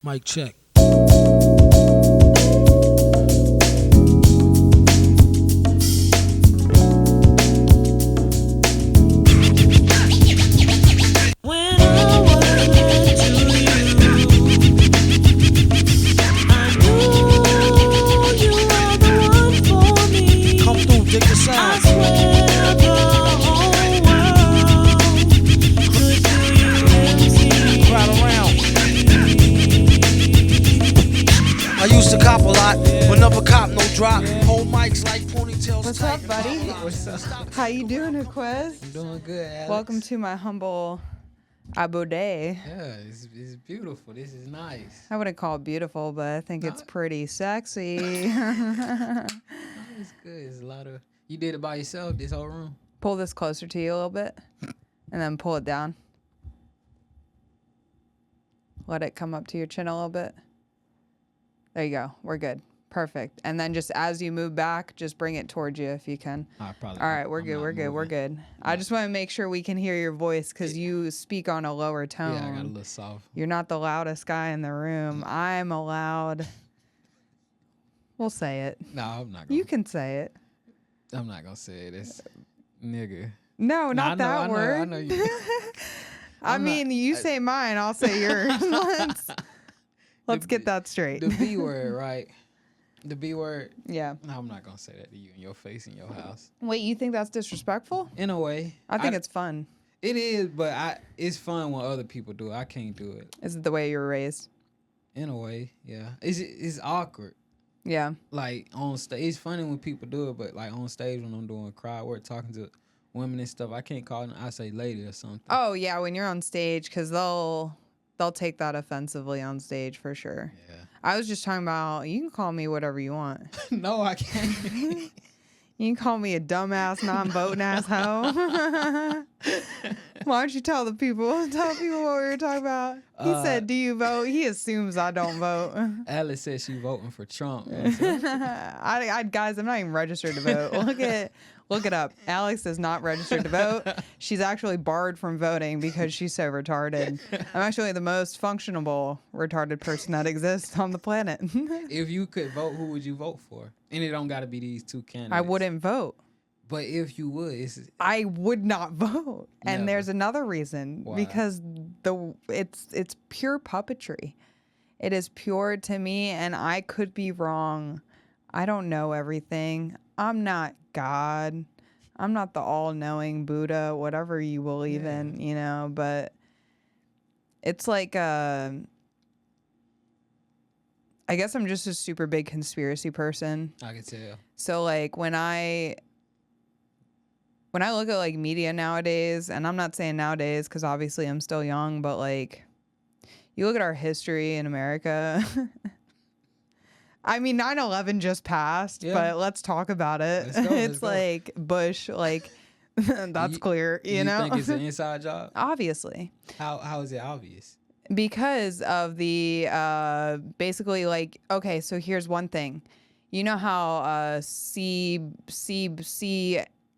Mic check. I used to cop a lot, but never cop no drop. Hold mics like ponytails. What's up, buddy? What's up? How you doing, Aquez? I'm doing good, Alex. Welcome to my humble abode. Yeah, it's beautiful. This is nice. I wouldn't call it beautiful, but I think it's pretty sexy. No, it's good. It's a lot of... You did it by yourself, this whole room? Pull this closer to you a little bit, and then pull it down. Let it come up to your chin a little bit. There you go. We're good. Perfect. And then just as you move back, just bring it towards you if you can. All right, we're good. I just want to make sure we can hear your voice because you speak on a lower tone. Yeah, I got a little soft. You're not the loudest guy in the room. I'm a loud. We'll say it. No, I'm not gonna. You can say it. I'm not gonna say it. It's nigga. No, not that word. I know you. I mean, you say mine, I'll say yours. Let's get that straight. The B word, right? The B word. Yeah. No, I'm not gonna say that to you in your face in your house. Wait, you think that's disrespectful? In a way. I think it's fun. It is, but it's fun when other people do it. I can't do it. Is it the way you were raised? In a way, yeah. It's awkward. Yeah. Like on stage, it's funny when people do it, but like on stage when I'm doing crowd work, talking to women and stuff, I can't call them. I say lady or something. Oh yeah, when you're on stage, because they'll take that offensively on stage for sure. Yeah. I was just talking about, you can call me whatever you want. No, I can't. You can call me a dumbass, non-voting asshole. Why don't you tell people what we were talking about? He said, do you vote? He assumes I don't vote. Alice said she voting for Trump. Guys, I'm not even registered to vote. Look it up. Alex is not registered to vote. She's actually barred from voting because she's so retarded. I'm actually the most functionable retarded person that exists on the planet. If you could vote, who would you vote for? And it don't got to be these two candidates. I wouldn't vote. But if you would, I would not vote. And Never. there's another reason. Why? Because it's pure puppetry. It is pure to me, and I could be wrong. I don't know everything. I'm not God. I'm not the all-knowing Buddha, whatever you believe in, you know, but it's like I guess I'm just a super big conspiracy person. I can tell. So like when I look at like media nowadays, and I'm not saying nowadays because obviously I'm still young, but like you look at our history in America. I mean, 9/11 just passed, but let's talk about it. Let's go. Like Bush, like that's clear, you know? You think it's an inside job? Obviously. How is it obvious? Because of the basically like, okay, so here's one thing. You know how CBC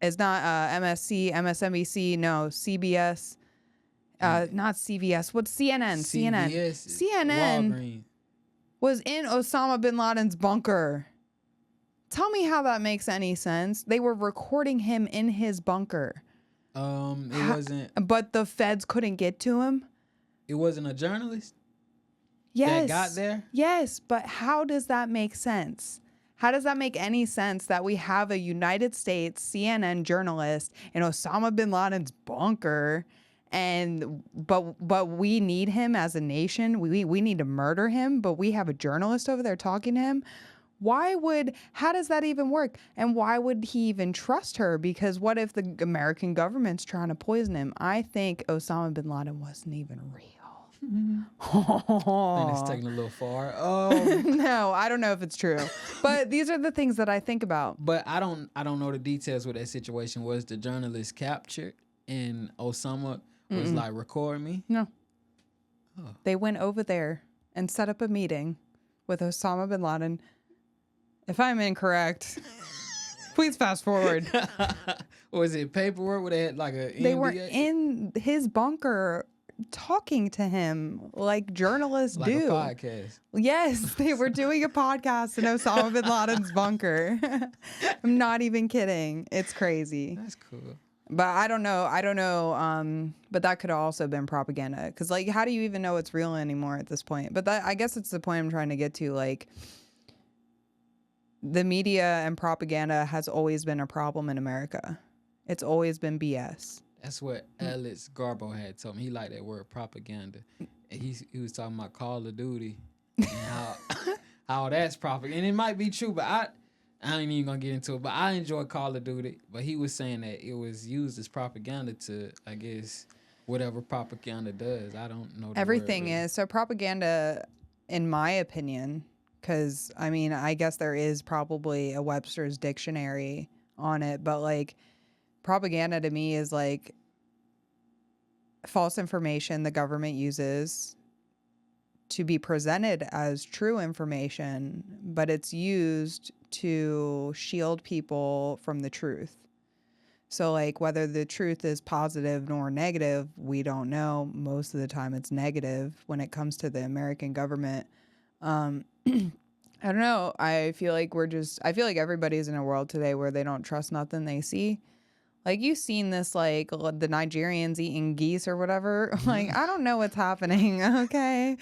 is not MSC, MSNBC, no, CBS, not CVS. What's CNN? CNN Walgreens. Was in Osama bin Laden's bunker. Tell me how that makes any sense. They were recording him in his bunker. It wasn't. But the feds couldn't get to him. It wasn't a journalist. Yes. That got there. Yes, but how does that make sense? How does that make any sense that we have a United States CNN journalist in Osama bin Laden's bunker? But we need him as a nation. We need to murder him, but we have a journalist over there talking to him. How does that even work? And why would he even trust her? Because what if the American government's trying to poison him? I think Osama bin Laden wasn't even real. I think it's taking a little far. No, I don't know if it's true. But these are the things that I think about. But I don't know the details with that situation. Was the journalist captured and Osama was like, record me? No. Oh. They went over there and set up a meeting with Osama bin Laden. If I'm incorrect, please fast forward. Was it paperwork where they had like a NDA? They were in his bunker talking to him like journalists Like do. a podcast. Yes, they were doing a podcast in Osama bin Laden's bunker. I'm not even kidding. It's crazy. That's cool. But I don't know. But that could have also been propaganda. Because, like, how do you even know it's real anymore at this point? But I guess it's the point I'm trying to get to. Like, the media and propaganda has always been a problem in America. It's always been BS. That's what Alex Garbo had told me. He liked that word propaganda. And he was talking about Call of Duty and how that's propaganda. And it might be true, but I ain't even gonna get into it. But I enjoy Call of Duty. But he was saying that it was used as propaganda to, I guess, whatever propaganda does. I don't know. Everything is. So propaganda, in my opinion, because, I mean, I guess there is probably a Webster's dictionary on it, but, like, propaganda to me is like false information the government uses to be presented as true information, but it's used to shield people from the truth. So, like, whether the truth is positive nor negative, we don't know. Most of the time it's negative when it comes to the American government. I don't know. I feel like everybody's in a world today where they don't trust nothing they see. Like, you've seen this, like, the Nigerians eating geese or whatever. Like, I don't know what's happening, okay?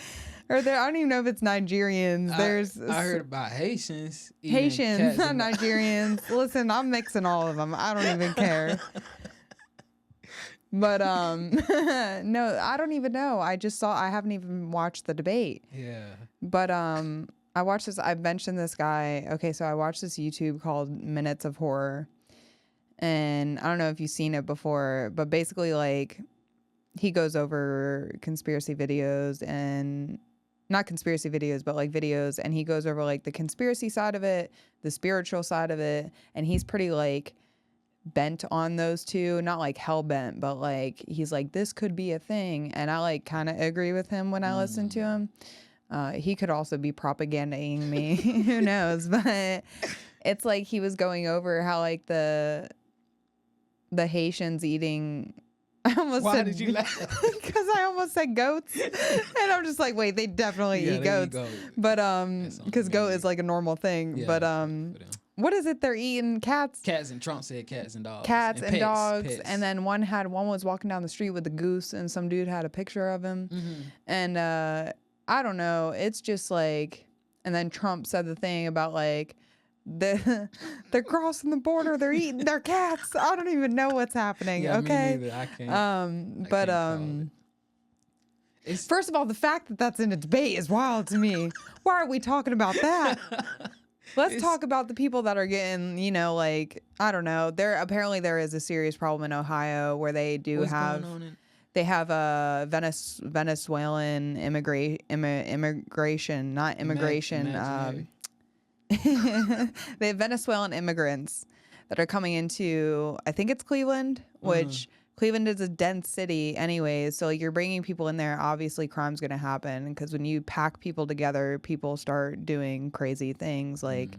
I don't even know if it's Nigerians. I heard about Haitians. Haitians, not Nigerians. Listen, I'm mixing all of them. I don't even care. But, no, I don't even know. I haven't even watched the debate. Yeah. But, I watched this. I mentioned this guy. Okay, so I watched this YouTube called Minutes of Horror. And I don't know if you've seen it before, but basically, like, he goes over conspiracy videos and not conspiracy videos, but like videos. And he goes over like the conspiracy side of it, the spiritual side of it. And he's pretty like bent on those two, not like hell bent, but like, he's like, this could be a thing. And I like kind of agree with him when I listen to him. He could also be propagandaing me. Who knows? But it's like he was going over how like the Haitians eating. Why did you laugh? Because I almost said goats, and I'm just like, wait, they definitely eat goats. But because goat is like a normal thing. Yeah, but what is it they're eating? Cats. Cats, and Trump said cats and dogs. Cats and dogs, pets. And then one was walking down the street with a goose, and some dude had a picture of him, and I don't know. It's just like, and then Trump said the thing about like. They're crossing the border. They're eating their cats. I don't even know what's happening. Yeah, okay, me neither. I can't. First of all, the fact that that's in a debate is wild to me. Why are we talking about that? Let's talk about the people that are getting, you know, like, I don't know. There is a serious problem in Ohio where they do have. They have a Venezuelan immigration, not immigration. They have Venezuelan immigrants that are coming into, I think it's Cleveland, which Cleveland is a dense city anyways. So like, you're bringing people in there. Obviously, crime's going to happen because when you pack people together, people start doing crazy things. Like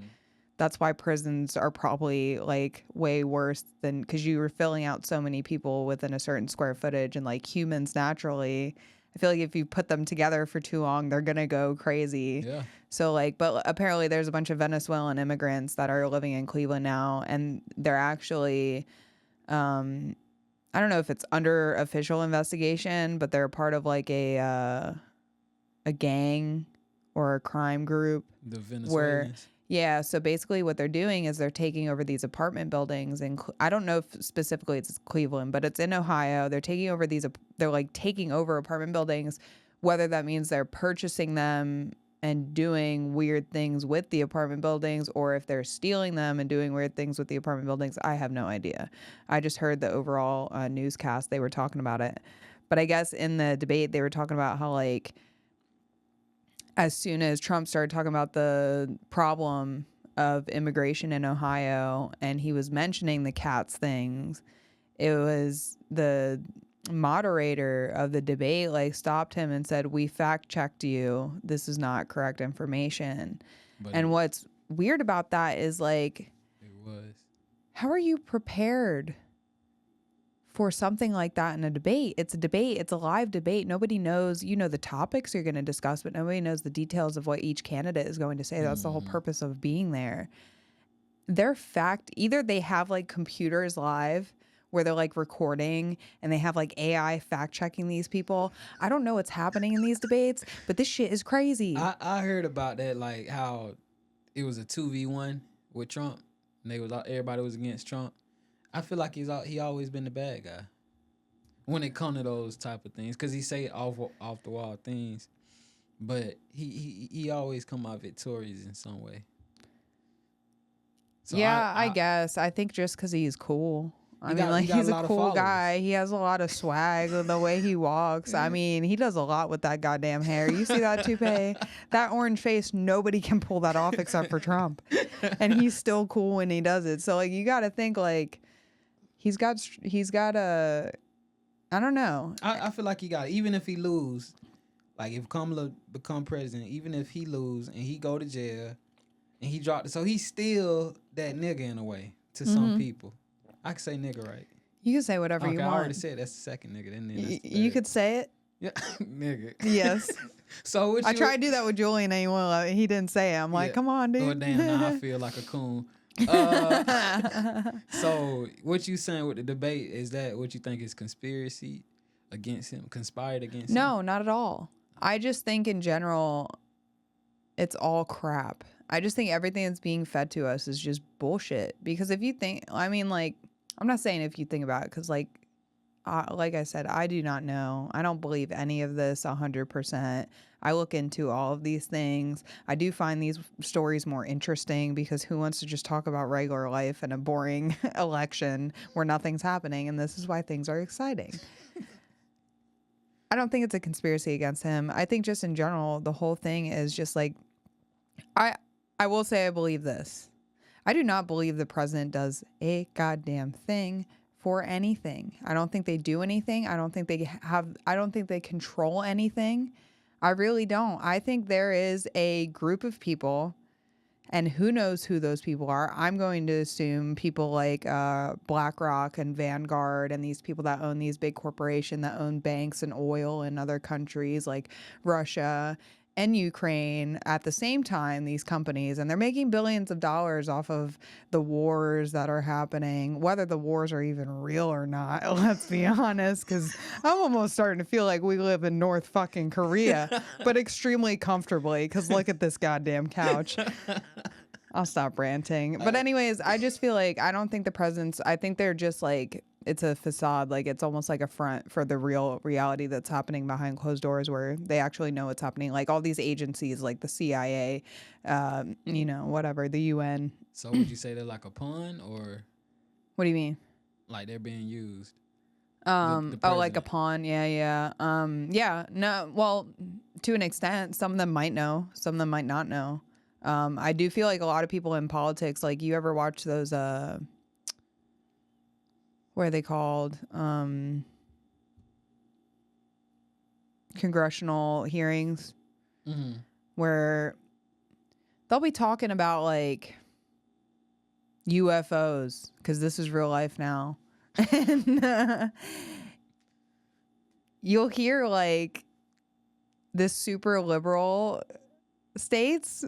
that's why prisons are probably like way worse than, because you were filling out so many people within a certain square footage, and like humans naturally, I feel like if you put them together for too long, they're going to go crazy. Yeah. So like, but apparently there's a bunch of Venezuelan immigrants that are living in Cleveland now, and they're actually, I don't know if it's under official investigation, but they're part of like a gang or a crime group. The Venezuelans. Yeah, so basically what they're doing is they're taking over these apartment buildings, and I don't know if specifically it's Cleveland, but it's in Ohio. They're taking over taking over apartment buildings, whether that means they're purchasing them and doing weird things with the apartment buildings, or if they're stealing them and doing weird things with the apartment buildings. I have no idea. I just heard the overall newscast. They were talking about it. But I guess in the debate, they were talking about how like, as soon as Trump started talking about the problem of immigration in Ohio, and he was mentioning the cats things, it was the moderator of the debate like stopped him and said, "We fact checked you. This is not correct information." And what's weird about that is like, it was, how are you prepared for something like that in a debate. It's a debate. It's a live debate. Nobody knows, you know, the topics you're going to discuss, but nobody knows the details of what each candidate is going to say. That's the whole purpose of being there. Either they have like computers live where they're like recording and they have like AI fact checking these people. I don't know what's happening in these debates, but this shit is crazy. I heard about that, like how it was a 2v1 with Trump, and everybody was against Trump. I feel like he always been the bad guy when it comes to those type of things, because he say off the wall things, but he always come out victorious in some way. So yeah, I guess. I think just because he's cool. I mean, like, he's a cool guy. He has a lot of swag with the way he walks. I mean, he does a lot with that goddamn hair. You see that toupee? That orange face, nobody can pull that off except for Trump. And he's still cool when he does it. So, like, you got to think, like, he's got a, I don't know. I feel like even if he lose, like, if Kamala become president, even if he lose and he go to jail and he dropped it, so he's still that nigga in a way to some people. I can say nigga, right? You can say whatever you want. I already said that's the second nigga. Then you could say it. Yeah, nigga. Yes. So I tried to do that with Julian, and he didn't say it. I'm like, come on, dude. Oh damn! Now I feel like a coon. So what you saying with the debate, is that what you think is conspiracy against him, conspired against him? No, not at all. I just think in general, it's all crap. I just think everything that's being fed to us is just bullshit. Because if you think, I mean, like, I'm not saying if you think about it, because like I said, I do not know. I don't believe any of this 100%. I look into all of these things. I do find these stories more interesting, because who wants to just talk about regular life and a boring election where nothing's happening? And this is why things are exciting. I don't think it's a conspiracy against him. I think just in general, the whole thing is just like, I will say I believe this. I do not believe the president does a goddamn thing for anything. I don't think they do anything. I don't think they control anything. I really don't. I think there is a group of people, and who knows who those people are. I'm going to assume people like BlackRock and Vanguard and these people that own these big corporations that own banks and oil in other countries like Russia and Ukraine at the same time, these companies, and they're making billions of dollars off of the wars that are happening, whether the wars are even real or not. Let's be honest, because I'm almost starting to feel like we live in North fucking Korea, but extremely comfortably, because look at this goddamn couch. I'll stop ranting. But anyways, I just feel like I don't think the presidents, I think they're just like, it's a facade. Like, it's almost like a front for the real reality that's happening behind closed doors, where they actually know what's happening. Like all these agencies, like the CIA, you know, whatever, the UN. So would you say they're like a pawn, or? What do you mean? Like they're being used? Like a pawn. Yeah. Yeah. No. Well, to an extent, some of them might know, some of them might not know. I do feel like a lot of people in politics, like, you ever watch those, what are they called? Congressional hearings, where they'll be talking about like UFOs, because this is real life now. And you'll hear like this super liberal states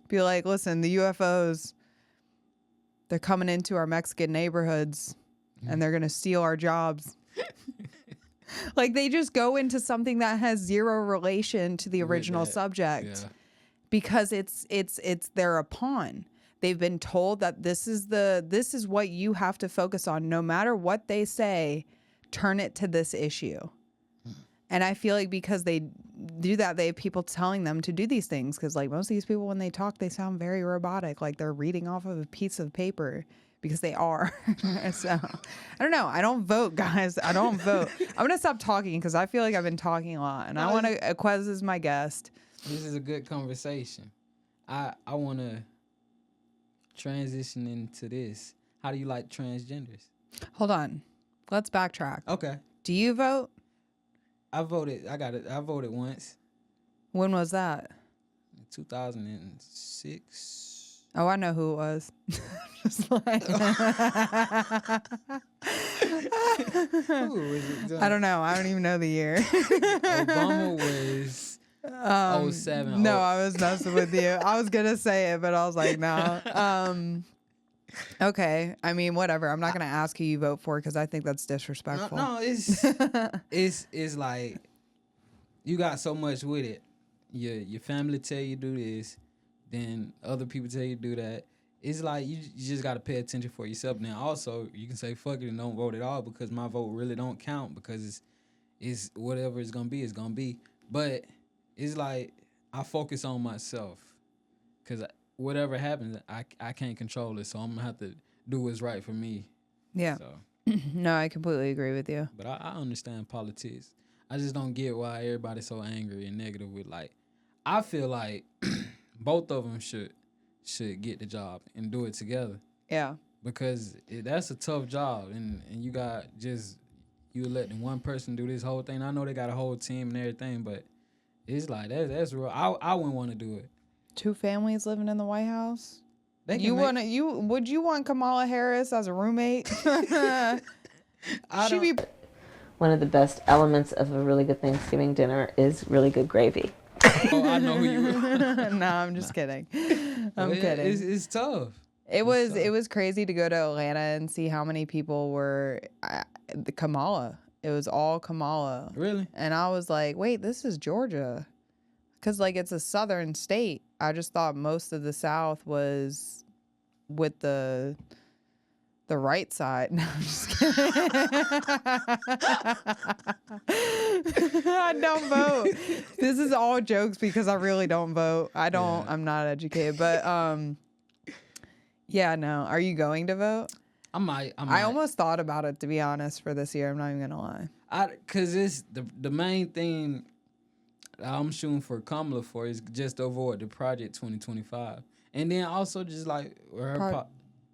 be like, listen, the UFOs, they're coming into our Mexican neighborhoods and they're going to steal our jobs. Like, they just go into something that has zero relation to the original subject, because they're a pawn. They've been told that this is what you have to focus on. No matter what they say, turn it to this issue. And I feel like because they do that, they have people telling them to do these things. Because like most of these people, when they talk, they sound very robotic, like they're reading off of a piece of paper, because they are. So I don't know. I don't vote, guys. I don't vote. I'm gonna stop talking because I feel like I've been talking a lot, and I want to. Aquez is my guest. This is a good conversation. I want to transition into this. How do you like transgenders? Hold on. Let's backtrack. Okay. Do you vote? I voted. I voted once. When was that? 2006. Oh, I know who it was. Just like Who was it? I don't know. I don't even know the year. Obama was 07. No, I was messing with you. I was gonna say it, but I was like, no. Okay. I mean, whatever. I'm not gonna ask who you vote for because I think that's disrespectful. No, it's like you got so much with it. Your family tell you do this, then other people tell you do that. It's like you just gotta pay attention for yourself. Now, also, you can say fuck it and don't vote at all because my vote really don't count because it's whatever it's gonna be, it's gonna be. But it's like I focus on myself because whatever happens, I can't control it. So I'm gonna have to do what's right for me. Yeah. So, No, I completely agree with you. but I understand politics. I just don't get why everybody's so angry and negative with like. I feel like both of them should get the job and do it together Yeah. because that's a tough job and you got just you letting one person do this whole thing. I know they got a whole team and everything, but it's like that's real. I wouldn't want to do it. 2 families living in the White House. They You can would you want Kamala Harris as a roommate? She be One of the best elements of a really good Thanksgiving dinner is really good gravy. Oh, I know who you. No, I'm just kidding. I'm kidding. It's tough. It was crazy to go to Atlanta and see how many people were the Kamala. It was all Kamala. Really? And I was like, wait, this is Georgia. Because, like, it's a southern state. I just thought most of the South was with the right side. No, I'm just kidding. I don't vote. This is all jokes because I really don't vote. I'm not educated. But, yeah, no. Are you going to vote? I might. I almost thought about it, to be honest, for this year. I'm not even going to lie. Cause it's the main thing I'm shooting for Kamala for is just to avoid the Project 2025, and then also just like her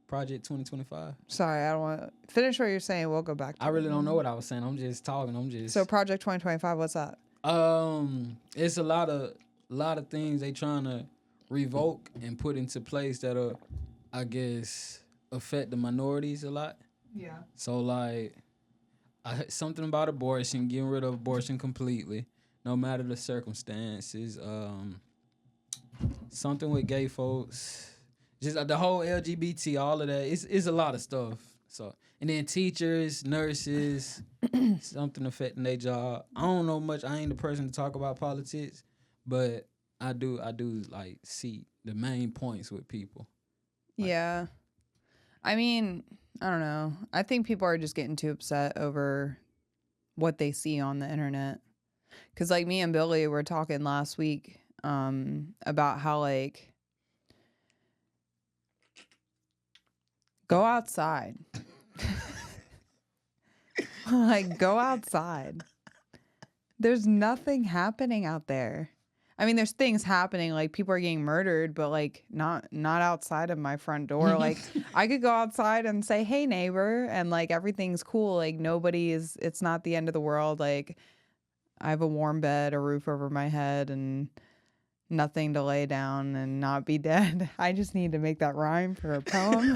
Project 2025. Sorry, I don't want to finish what you're saying. We'll go back to I really don't know what I was saying. I'm just talking. So Project 2025, what's that? It's a lot of things they trying to revoke and put into place that'll, I guess, affect the minorities a lot. Yeah. So like, something about abortion, getting rid of abortion completely, no matter the circumstances. Something with gay folks, just the whole LGBT, all of that. It's a lot of stuff. So, and then teachers, nurses, something affecting their job. I don't know much. I ain't the person to talk about politics, but I do like see the main points with people. Yeah. I mean, I don't know. I think people are just getting too upset over what they see on the internet. Because, like, me and Billy were talking last week about how, like, go outside. Like, go outside. There's nothing happening out there. I mean, there's things happening, like people are getting murdered, but like not outside of my front door. Like I could go outside and say, "Hey, neighbor," and like everything's cool. Like it's not the end of the world. Like I have a warm bed, a roof over my head, and nothing to lay down and not be dead. I just need to make that rhyme for a poem.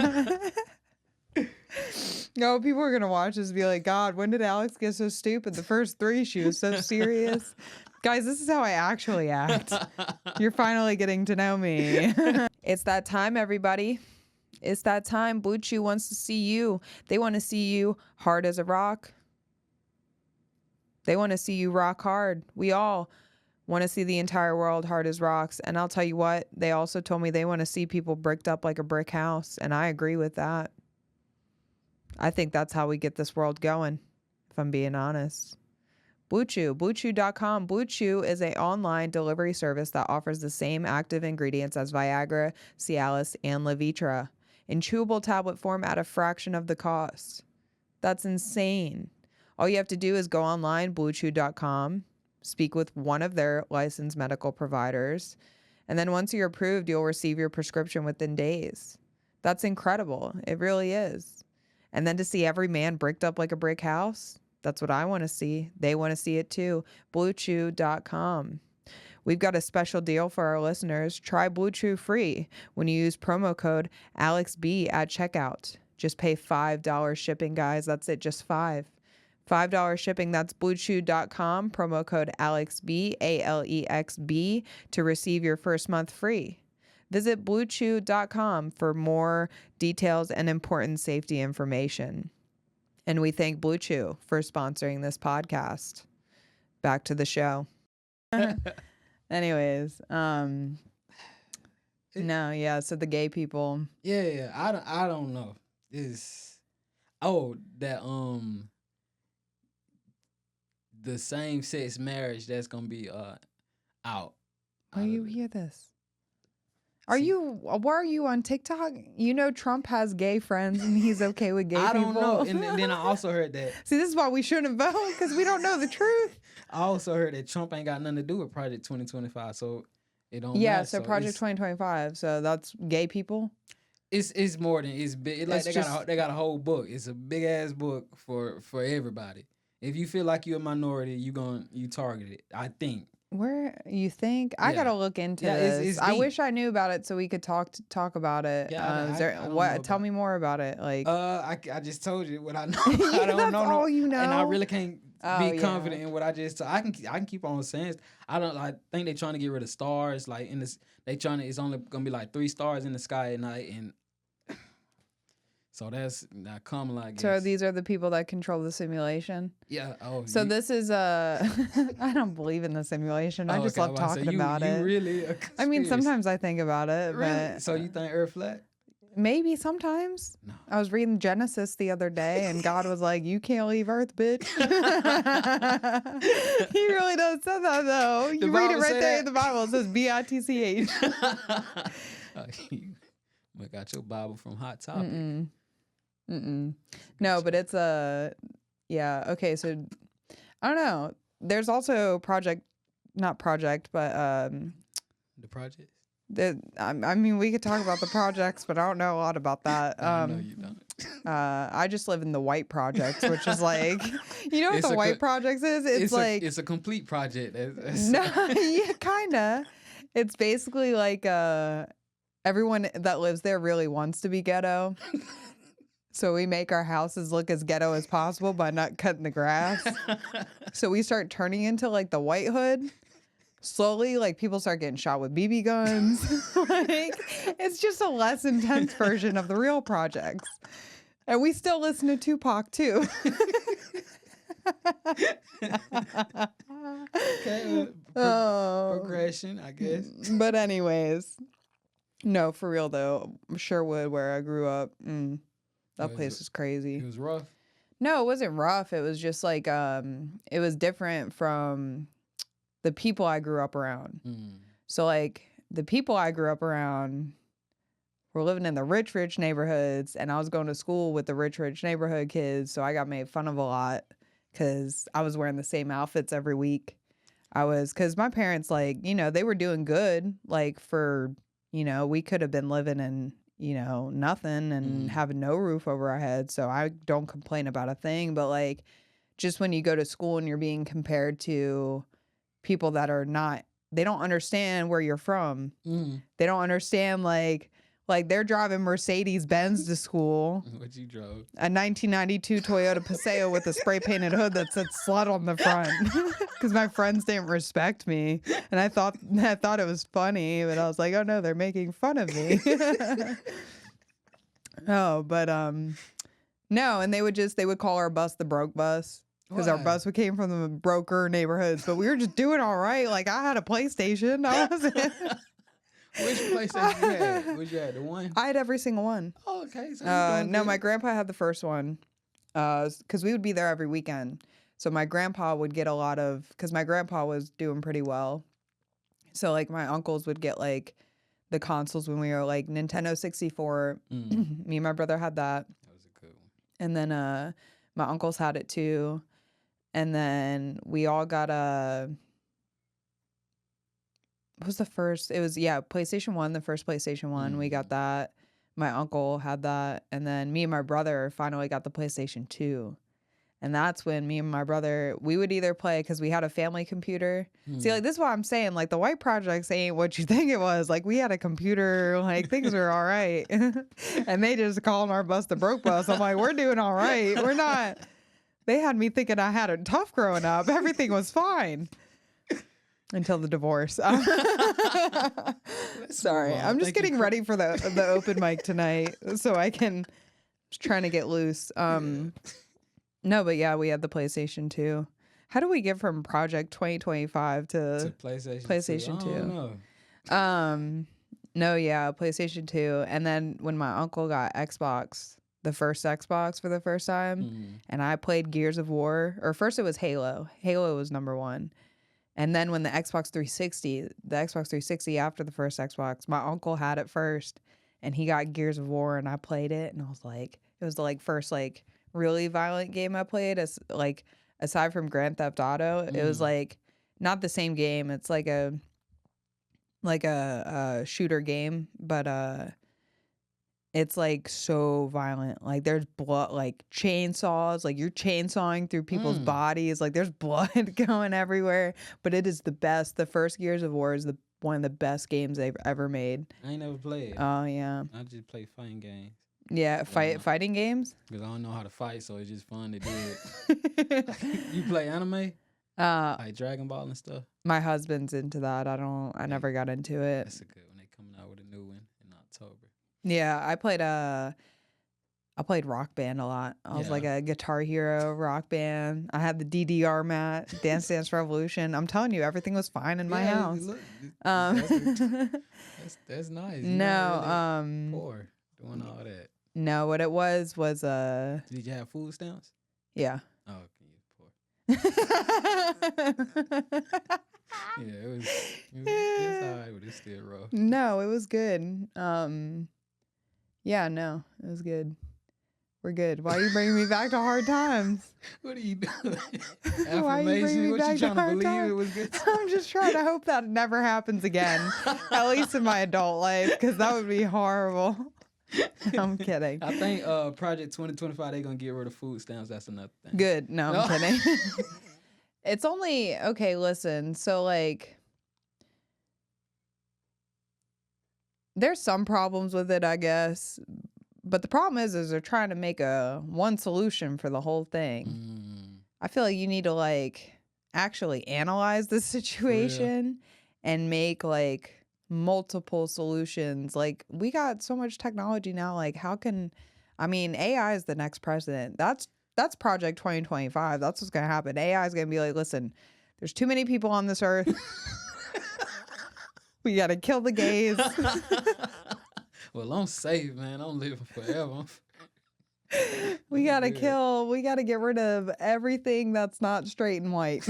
No, people are gonna watch this and be like, God, when did Alex get so stupid? The first 3, she was so serious. Guys, this is how I actually act. You're finally getting to know me. It's that time, everybody. It's that time. Blue Chew wants to see you. They want to see you hard as a rock. They want to see you rock hard. We all want to see the entire world hard as rocks. And I'll tell you what, they also told me they want to see people bricked up like a brick house. And I agree with that. I think that's how we get this world going, if I'm being honest. Blue Chew, BlueChew.com. Blue Chew is an online delivery service that offers the same active ingredients as Viagra, Cialis, and Levitra in chewable tablet form at a fraction of the cost. That's insane. All you have to do is go online, BlueChew.com, speak with one of their licensed medical providers, and then once you're approved, you'll receive your prescription within days. That's incredible. It really is. And then to see every man bricked up like a brick house, that's what I want to see. They want to see it too. BlueChew.com. We've got a special deal for our listeners. Try Blue Chew free when you use promo code AlexB at checkout. Just pay $5 shipping, guys. That's it, just $5 shipping. That's bluechew.com, promo code ALEXB, ALEXB, to receive your first month free. Visit bluechew.com for more details and important safety information. And we thank Blue Chew for sponsoring this podcast. Back to the show. Anyways, so the gay people. Yeah, I don't know. It's that the same sex marriage that's gonna be out. Where you hear this? Where are you on TikTok? You know Trump has gay friends and he's okay with gay people. I don't know. And then I also heard that. See, this is why we shouldn't vote, because we don't know the truth. I also heard that Trump ain't got nothing to do with Project 2025, so it don't Yeah, matter. so Project 2025, so that's gay people? It's more than it's big. Like they got a whole book. It's a big ass book for everybody. If you feel like you're a minority, you target it. I think. Where you think? I gotta look into this. It's I deep. wish I knew about it so we could talk about it. Yeah, Is there, I don't what? know Tell about me more about it. Like, I just told you what I know. I don't That's know. all you know? And I really can't Oh, be yeah. confident in what I just. I can keep on saying. I think they're trying to get rid of stars. Like in this, it's only gonna be like 3 stars in the sky at night, and so that's not common. I guess. so these are the people that control the simulation. Yeah. Oh. So this is I don't believe in the simulation. I just love talking about it. You really? I mean, sometimes I think about it, Really? but So you think Earth flat? maybe sometimes. No. I was reading Genesis the other day, and God was like, "You can't leave Earth, bitch." He really does say that, though. You read it Bible right say there that? in the Bible. It says BITCH. You got your Bible from Hot Topic. No, but it's yeah. Okay, so I don't know. There's also not project, but The project? I mean, we could talk about the projects, but I don't know a lot about that. No, you don't. I just live in the white projects, which is like, you know what It's the a white projects is? It's like it's a complete project. no, yeah, kinda. It's basically like everyone that lives there really wants to be ghetto. So we make our houses look as ghetto as possible by not cutting the grass. So we start turning into like the White Hood. Slowly, like people start getting shot with BB guns. Like it's just a less intense version of the real projects. And we still listen to Tupac too. Okay, Oh. progression, I guess. But anyways, no, for real though, Sherwood, where I grew up, that place was crazy. It was rough. No, it wasn't rough. It was just like it was different from the people I grew up around. So like the people I grew up around were living in the rich neighborhoods, and I was going to school with the rich neighborhood kids, so I got made fun of a lot because I was wearing the same outfits every week. Because my parents, like, you know, they were doing good, like for, you know, we could have been living in, you know, nothing and having no roof over our heads. So I don't complain about a thing. But like, just when you go to school and you're being compared to people that are not, they don't understand where you're from. They don't understand like they're driving Mercedes-Benz to school. What you drove? A 1992 Toyota Paseo with a spray painted hood that said slut on the front. Because my friends didn't respect me. And I thought it was funny, but I was like, oh no, they're making fun of me. Oh, but no, and they would call our bus the broke bus. Because our Why? bus came from the broker neighborhoods, but we were just doing all right. Like I had a PlayStation. Which PlayStation you had? Which you had? The one? I had every single one. Oh, okay. So No, my grandpa had the first one. Because we would be there every weekend. So my grandpa would get a lot of, because my grandpa was doing pretty well. So like my uncles would get like the consoles when we were like Nintendo 64. Me and my brother had that. That was a good one. And then my uncles had it too. And then we all got what was the first? It was, PlayStation 1, the first PlayStation 1. We got that. My uncle had that. And then me and my brother finally got the PlayStation 2. And that's when me and my brother, we would either play because we had a family computer. See, like, this is what I'm saying. Like, the white projects ain't what you think it was. Like, we had a computer. Like, things were all right. And they just calling our bus the broke bus. I'm like, we're doing all right. We're not. They had me thinking I had it tough growing up. Everything was fine. Until the divorce. Sorry. I'm just getting ready for the open mic tonight so I can. Just trying to get loose. No, but yeah, we had the PlayStation 2. How do we get from Project 2025 to PlayStation 2? I don't know. No, yeah, PlayStation 2. And then when my uncle got Xbox, the first Xbox for the first time, and I played Gears of War, or first it was Halo. Halo was number 1. And then when the Xbox 360 after the first Xbox, my uncle had it first, and he got Gears of War, and I played it, and I was like, it was the like first like really violent game I played, as like aside from Grand Theft Auto. It was like not the same game. It's like a shooter game, but it's like so violent. Like there's blood, like chainsaws, like you're chainsawing through people's bodies. Like there's blood going everywhere. But it is the best. The first Gears of War is one of the best games they've ever made. I ain't never played. Oh yeah. I just play fighting games. Yeah, fighting games. Because I don't know how to fight, so it's just fun to do it. You play anime? Like Dragon Ball and stuff? My husband's into that. I never got into it. That's a good one. They coming out with a new one in October. Yeah, I played Rock Band a lot. I was like a Guitar Hero Rock Band. I had the DDR mat, Dance Dance Revolution. I'm telling you, everything was fine in my house. Look, that's nice. No, really poor doing all that. No, what it was Did you have food stamps? yeah. Oh, okay, you poor. Yeah, it was all right, but it's still rough. No, it was good. Yeah, no, it was good. We're good. Why are you bringing me back to hard times? What are you doing? Why are you bringing me What back you trying to hard believe times? it was good? I'm just trying to hope that never happens again, at least in my adult life, because that would be horrible. I'm kidding. I think Project 2025, they're going to get rid of food stamps. That's another thing. Good. No, I'm kidding. It's only, okay, listen. So, like, there's some problems with it, I guess. But the problem is they're trying to make one solution for the whole thing. I feel like you need to, like, actually analyze the situation and make, like, multiple solutions. Like, we got so much technology now. Like, AI is the next president. That's Project 2025. That's what's gonna happen. AI is gonna be like, listen, there's too many people on this earth. We gotta kill the gays. Well, I'm safe, man. I'm living forever. We gotta get rid of everything that's not straight and white.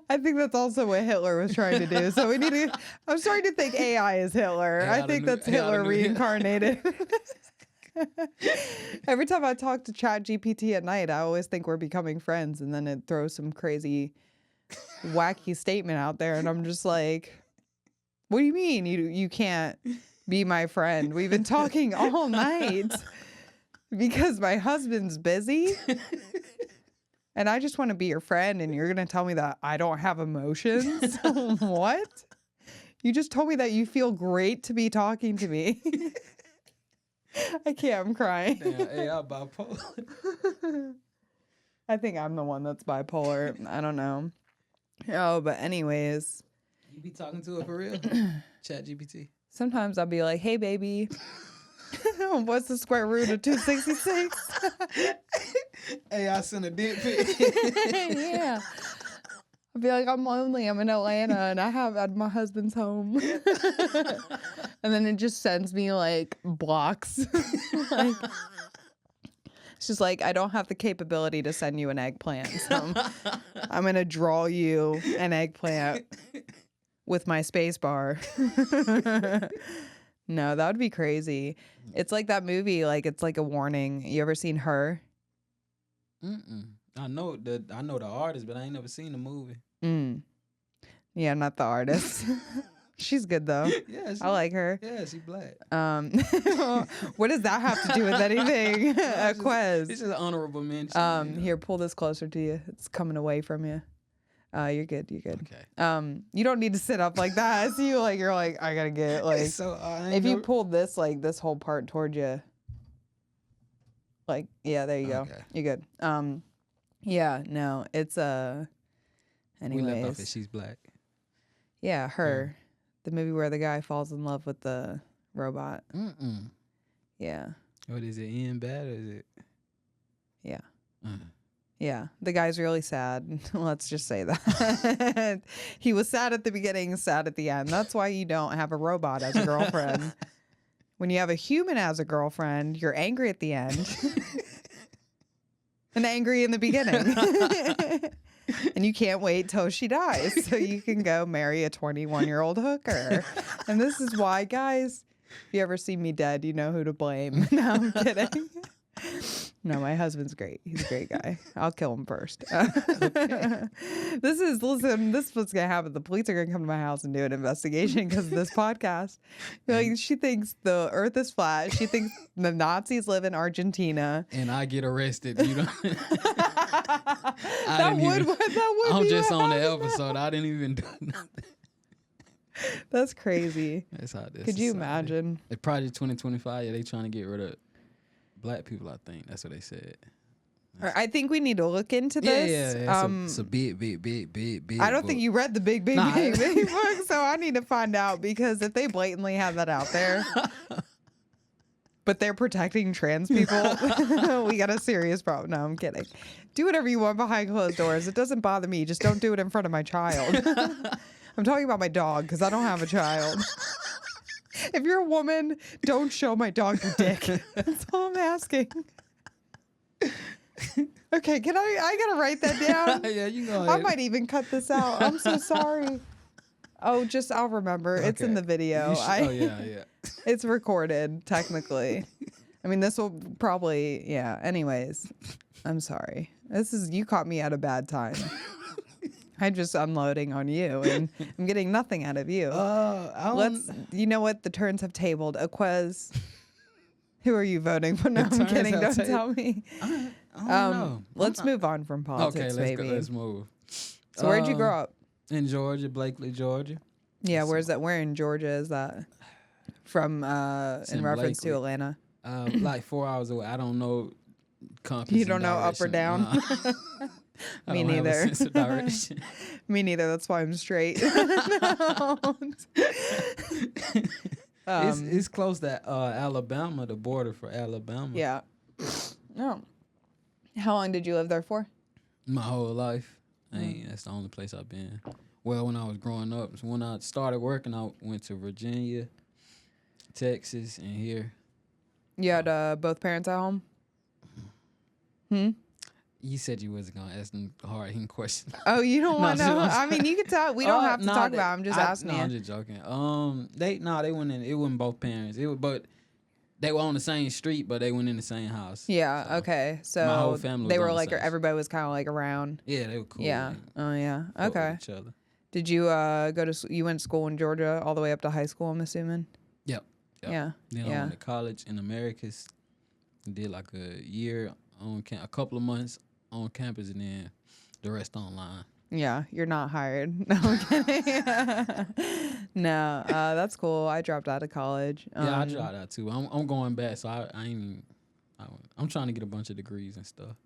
I think that's also what Hitler was trying to do. So I'm starting to think AI is Hitler. I think that's Hitler reincarnated. Every time I talk to ChatGPT at night, I always think we're becoming friends, and then it throws some crazy, wacky statement out there, and I'm just like, what do you mean you can't be my friend? We've been talking all night because my husband's busy and I just want to be your friend, and you're going to tell me that I don't have emotions? What? You just told me that you feel great to be talking to me. I can't, I'm crying. Damn, AI bipolar. I think I'm the one that's bipolar. I don't know. Oh, but anyways. You be talking to it for real? ChatGPT. Sometimes I'll be like, hey, baby, what's the square root of 266? Hey, I sent a dick pic. Yeah. I'll be like, I'm lonely. I'm in Atlanta and I have at my husband's home. And then it just sends me like blocks. Like, it's just like, I don't have the capability to send you an eggplant. So I'm going to draw you an eggplant with my space bar. No, that would be crazy. It's like that movie, like it's like a warning. You ever seen Her? I know the artist, but I ain't never seen the movie. Yeah, not the artist. She's good though. Yeah, I like her. Yeah, she black. What does that have to do with anything? Aquez. It's just an honorable mention. Here, pull this closer to you. It's coming away from you. You're good. You're good. Okay. You don't need to sit up like that. I see you like you're like I gotta get like. So if you pulled this like this whole part toward you, like yeah, there you go. Okay. You're good. Yeah, no, it's we left off that anyways. she's black. Yeah, her, the movie where the guy falls in love with the robot. Yeah, What is it? In bad or is it? yeah. Uh. Yeah, the guy's really sad. Let's just say that. He was sad at the beginning, sad at the end. That's why you don't have a robot as a girlfriend. When you have a human as a girlfriend, you're angry at the end and angry in the beginning. And you can't wait till she dies so you can go marry a 21-year-old hooker. And this is why, guys, if you ever see me dead, you know who to blame. No, I'm kidding. No, my husband's great. He's a great guy. I'll kill him first. This is what's going to happen. The police are going to come to my house and do an investigation because of this podcast. Like, she thinks the earth is flat. She thinks the Nazis live in Argentina. And I get arrested. You don't. That would I'm be just what on the happened. episode. I didn't even do nothing. That's crazy. That's how this. Could you imagine? At Project 2025, yeah, they trying to get rid of black people. I think that's what they said. I think we need to look into this. Yeah. It's a big. I don't book. think you read the big book, so I need to find out because if they blatantly have that out there, but they're protecting trans people, we got a serious problem. No, I'm kidding. Do whatever you want behind closed doors. It doesn't bother me. Just don't do it in front of my child. I'm talking about my dog because I don't have a child. If you're a woman, don't show my dog your dick. That's all I'm asking. Okay, can I gotta write that down? Yeah, you go ahead. I might even cut this out. I'm so sorry. Oh, I'll remember. It's in the video. Yeah. It's recorded, technically. I mean, this will probably, yeah. Anyways, I'm sorry. You caught me at a bad time. I'm just unloading on you, and I'm getting nothing out of you. You know what? The turns have tabled. Aquez, who are you voting for? No, I'm kidding. Don't tell me. I don't know. Let's move on from politics, Okay, baby. let's move. So where'd you grow up? In Georgia, Blakely, Georgia. Yeah, where's that? Where in Georgia is that? From in reference to Blakely. Atlanta. Like 4 hours away. I don't know compass. You don't know up or down? I Me don't have a neither. sense of direction. Me neither. That's why I'm straight. It's close to Alabama, the border for Alabama. Yeah. No. How long did you live there for? My whole life. That's the only place I've been. Well, when I was growing up, so when I started working, I went to Virginia, Texas, and here. You had both parents at home? You said you wasn't gonna ask them hard-hitting questions. Oh, you don't want to know? I'm I mean, you can talk. We don't have to talk about it. I'm just asking you. I'm just joking. They went in. It wasn't both parents. But they were on the same street, but they went in the same house. Yeah. So okay. So my whole family they was were on the like same everybody was kind of like around. Yeah, they were cool. Yeah. Oh yeah. Fuck with Okay. each other. Did you you went to school in Georgia all the way up to high school? I'm assuming. Yep. Yeah. Then I went to college in Americas. Did like a year on a couple of months on campus, and then the rest online. Yeah, you're not hired. No, I'm kidding. No, that's cool. I dropped out of college. Yeah, I dropped out too. I'm going back, so I'm trying to get a bunch of degrees and stuff.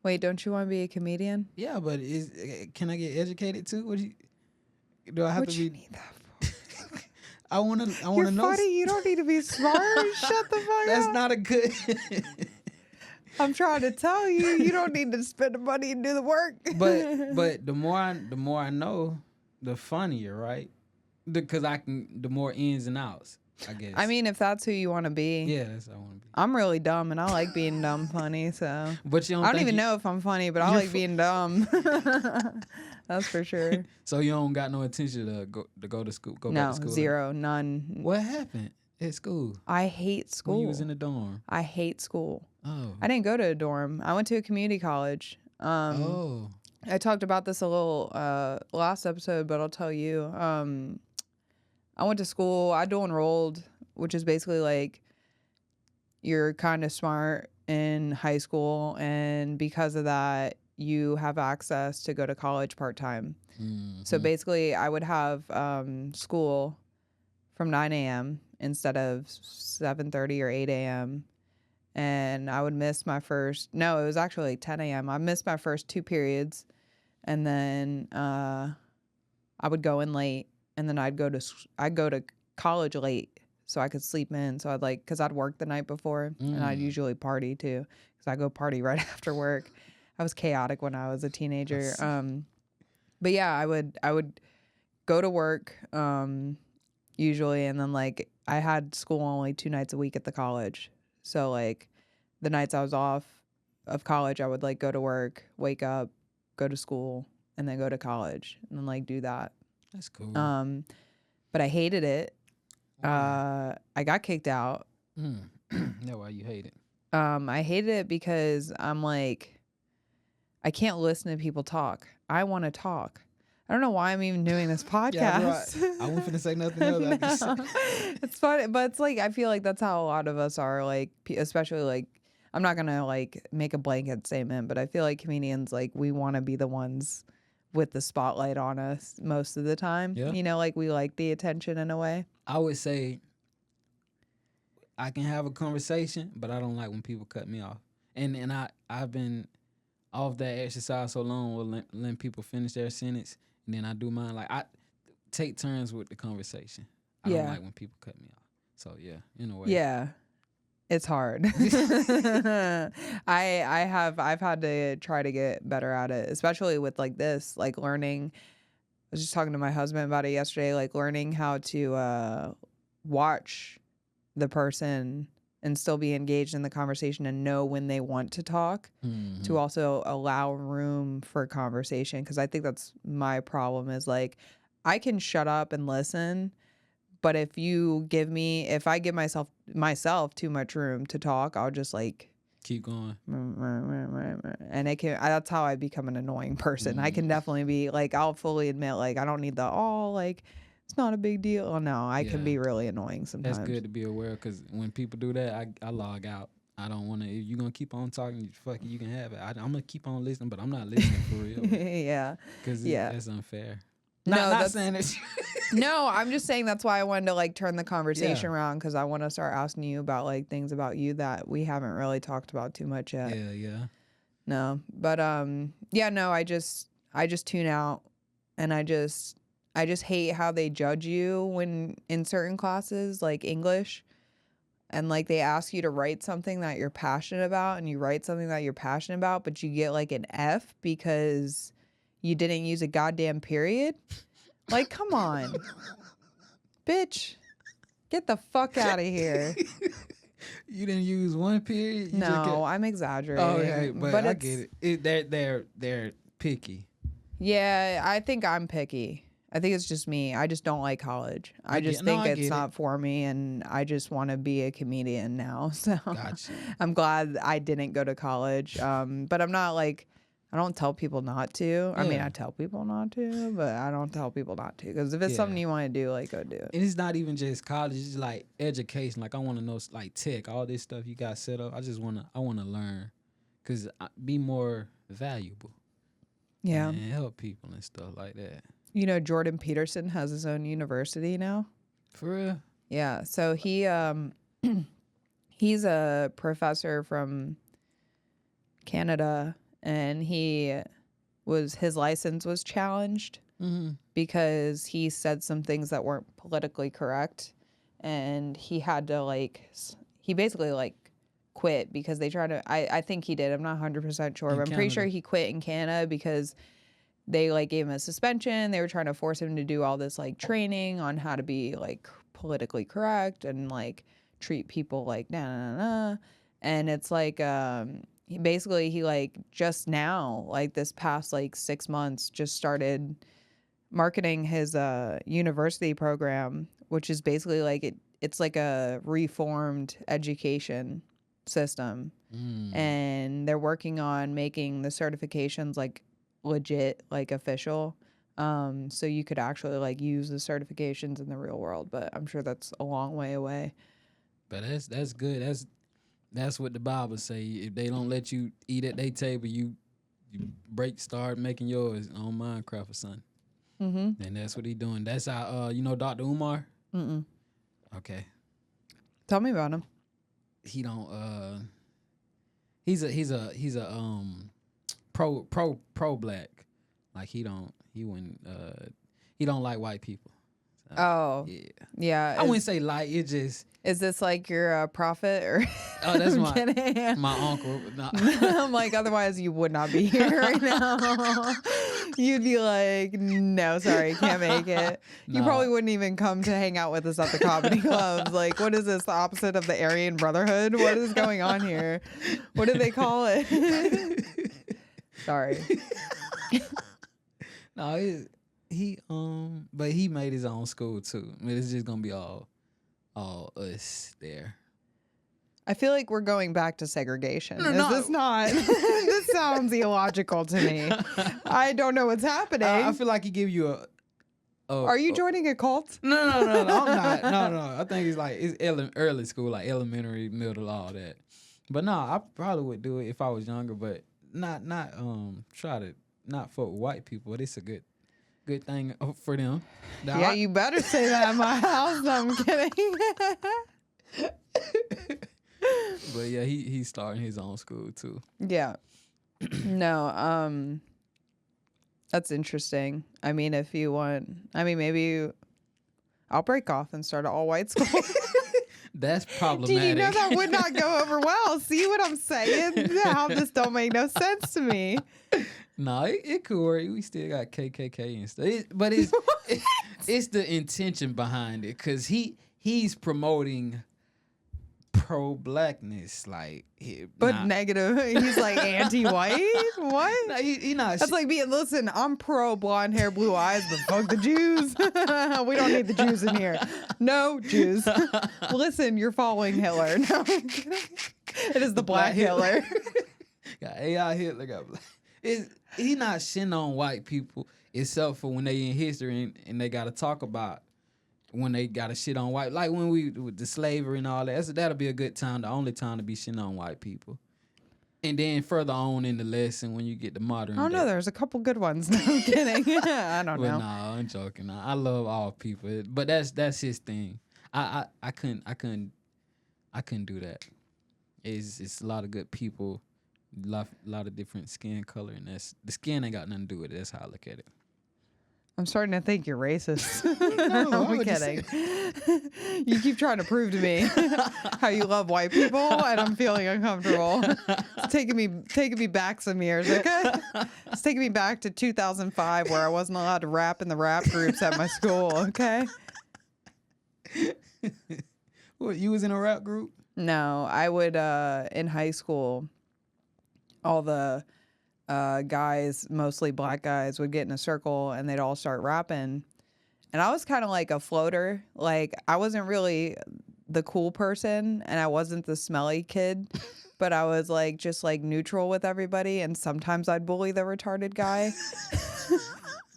Wait, don't you want to be a comedian? Yeah, but can I get educated too? Do I have What to you be? need that for? I want to You're know. funny. You don't need to be smart. Shut the fuck That's up. not a good. I'm trying to tell you, you don't need to spend the money and do the work. but the more I know, the funnier, right? Because the more ins and outs, I guess. I mean, if that's who you want to be. yeah, that's what I want to be. I'm really dumb, and I like being dumb funny, so. But you don't. I don't think even know if I'm funny, but I like being dumb. That's for sure. So you don't got no intention to go to school? Go back to school? Zero, none. What happened at school? I hate school. When you was in the dorm? I hate school. Oh. I didn't go to a dorm. I went to a community college. Oh. I talked about this a little last episode, but I'll tell you. I went to school. I dual enrolled, which is basically like you're kind of smart in high school, and because of that, you have access to go to college part-time. So basically, I would have school from 9 a.m. instead of 7:30 or 8 a.m. And I would miss my first, no, it was actually 10 a.m. I missed my first 2 periods. And then I would go in late, and then I'd go to college late so I could sleep in. So because I'd work the night before, and I'd usually party too, because I go party right after work. I was chaotic when I was a teenager. But yeah, I would go to work usually, and then like I had school only 2 nights a week at the college. So like the nights I was off of college, I would like go to work, wake up, go to school, and then go to college, and then like do that. That's cool. But I hated it. I got kicked out. No, why you hate it? I hated it because I'm like, I can't listen to people talk. I want to talk. I don't know why I'm even doing this podcast. Yeah, I wasn't finna say nothing else. No. It's funny, but it's like I feel like that's how a lot of us are. Like, especially like, I'm not gonna like make a blanket statement, but I feel like comedians, like, we want to be the ones with the spotlight on us most of the time. Yeah. You know, like we like the attention in a way. I would say I can have a conversation, but I don't like when people cut me off. And I've been off that exercise so long with letting people finish their sentence, and then I do mine. Like, I take turns with the conversation. I don't like when people cut me off. So yeah, in a way. Yeah. It's hard. I've had to try to get better at it, especially with like this, like learning. I was just talking to my husband about it yesterday, like learning how to watch the person and still be engaged in the conversation and know when they want to talk, to also allow room for conversation. Because I think that's my problem is like, I can shut up and listen, but if I give myself too much room to talk, I'll just like keep going. And that's how I become an annoying person. I can definitely be like, I'll fully admit, like, I don't need like, it's not a big deal. Oh, no, I can be really annoying sometimes. That's good to be aware, because when people do that, I log out. I don't want to. If you're going to keep on talking, fuck it, you can have it. I'm going to keep on listening, but I'm not listening for real. Yeah. Because that's unfair. Not saying it. No, I'm just saying that's why I wanted to like turn the conversation around, because I want to start asking you about like things about you that we haven't really talked about too much yet. Yeah. No, but no, I just tune out, and I just hate how they judge you when in certain classes like English, and like they ask you to write something that you're passionate about, and you write something that you're passionate about, but you get like an F because you didn't use a goddamn period. Like, come on, bitch, get the fuck out of here. You didn't use one period? No, I'm exaggerating. Oh, yeah, but I get it. They're picky. Yeah, I think I'm picky. I think it's just me. I just don't like college. I just think it's not for me, and I just want to be a comedian now. So Gotcha. I'm glad I didn't go to college. But I'm not like, I don't tell people not to. I mean, I tell people not to, but I don't tell people not to. Because if it's something you want to do, like, go do it. And it's not even just college. It's like education. Like, I want to know, like, tech, all this stuff you got set up. I want to learn, because be more valuable. Yeah. And help people and stuff like that. You know, Jordan Peterson has his own university now. For real? Yeah. So he he's a professor from Canada, and his license was challenged because he said some things that weren't politically correct, and he had to he basically quit because they tried to, I think he did, I'm not 100% sure, but I'm pretty sure he quit in Canada because they gave him a suspension. They were trying to force him to do all this training on how to be politically correct and treat people nah. And it's he just now, this past 6 months, just started marketing his university program, which is basically it's like a reformed education system. And they're working on making the certifications legit, like official. So you could actually like use the certifications in the real world, but I'm sure that's a long way away. But that's good. That's what the Bible say. If they don't let you eat at their table, you start making yours on Minecraft or something. Mm-hmm. And that's what he doing. That's how you know Dr. Umar? Mm-mm. Okay. Tell me about him. He don't he's a pro black. Like he don't like white people. Oh. Yeah. Yeah. I wouldn't say like, it just Is this like your prophet or? oh that's I'm my kidding. my uncle. No. I'm like, otherwise you would not be here right now. You'd be like, no, sorry, can't make it. You No. probably wouldn't even come to hang out with us at the comedy clubs. Like, what is this? The opposite of the Aryan Brotherhood? What is going on here? What do they call it? Sorry. No, but he made his own school too. I mean, it's just gonna be all us there. I feel like we're going back to segregation. No, Is no. this not? This sounds illogical to me. I don't know what's happening. I feel like he give you a. Are you joining a cult? No, I'm not. No. I think it's early school, like elementary, middle, all that. But no, I probably would do it if I was younger, but not try to not fuck with white people. But it's a good thing for them. Now, Yeah, you better say that in my house. No, I'm kidding. But yeah, he's starting his own school too. Yeah. No, that's interesting. I mean, if you want, maybe I'll break off and start an all-white school. That's problematic. Did you know that would not go over well? See what I'm saying? How this don't make no sense to me. No, it could work. We still got KKK and stuff. But it's the intention behind it, because he's promoting pro-blackness, like, But negative. He's like anti-white? What? No, he not. That's like being, listen, I'm pro blonde hair, blue eyes, but fuck the Jews. We don't need the Jews in here. No Jews. Listen, you're following Hitler. No, I'm kidding. It is the black Hitler. Got AI Hitler. Got black. He not shitting on white people, except for when they in history and they got to talk about when they got to shit on white. Like when we, with the slavery and all that. That'll be a good time, the only time to be shitting on white people. And then further on in the lesson, when you get the modern Oh, no, day. there's a couple good ones. No, I'm kidding. I don't know. No, I'm joking. I love all people, but that's his thing. I couldn't do that. It's a lot of good people, lot of different skin color, and the skin ain't got nothing to do with it. That's how I look at it. I'm starting to think you're racist. No, I'm kidding. You keep trying to prove to me how you love white people, and I'm feeling uncomfortable. It's taking me back some years, okay? It's taking me back to 2005, where I wasn't allowed to rap in the rap groups at my school, okay? What, you was in a rap group? No, I would, in high school, all the guys, mostly black guys, would get in a circle and they'd all start rapping. And I was kind of like a floater. Like, I wasn't really the cool person and I wasn't the smelly kid, but I was like just like neutral with everybody. And sometimes I'd bully the retarded guy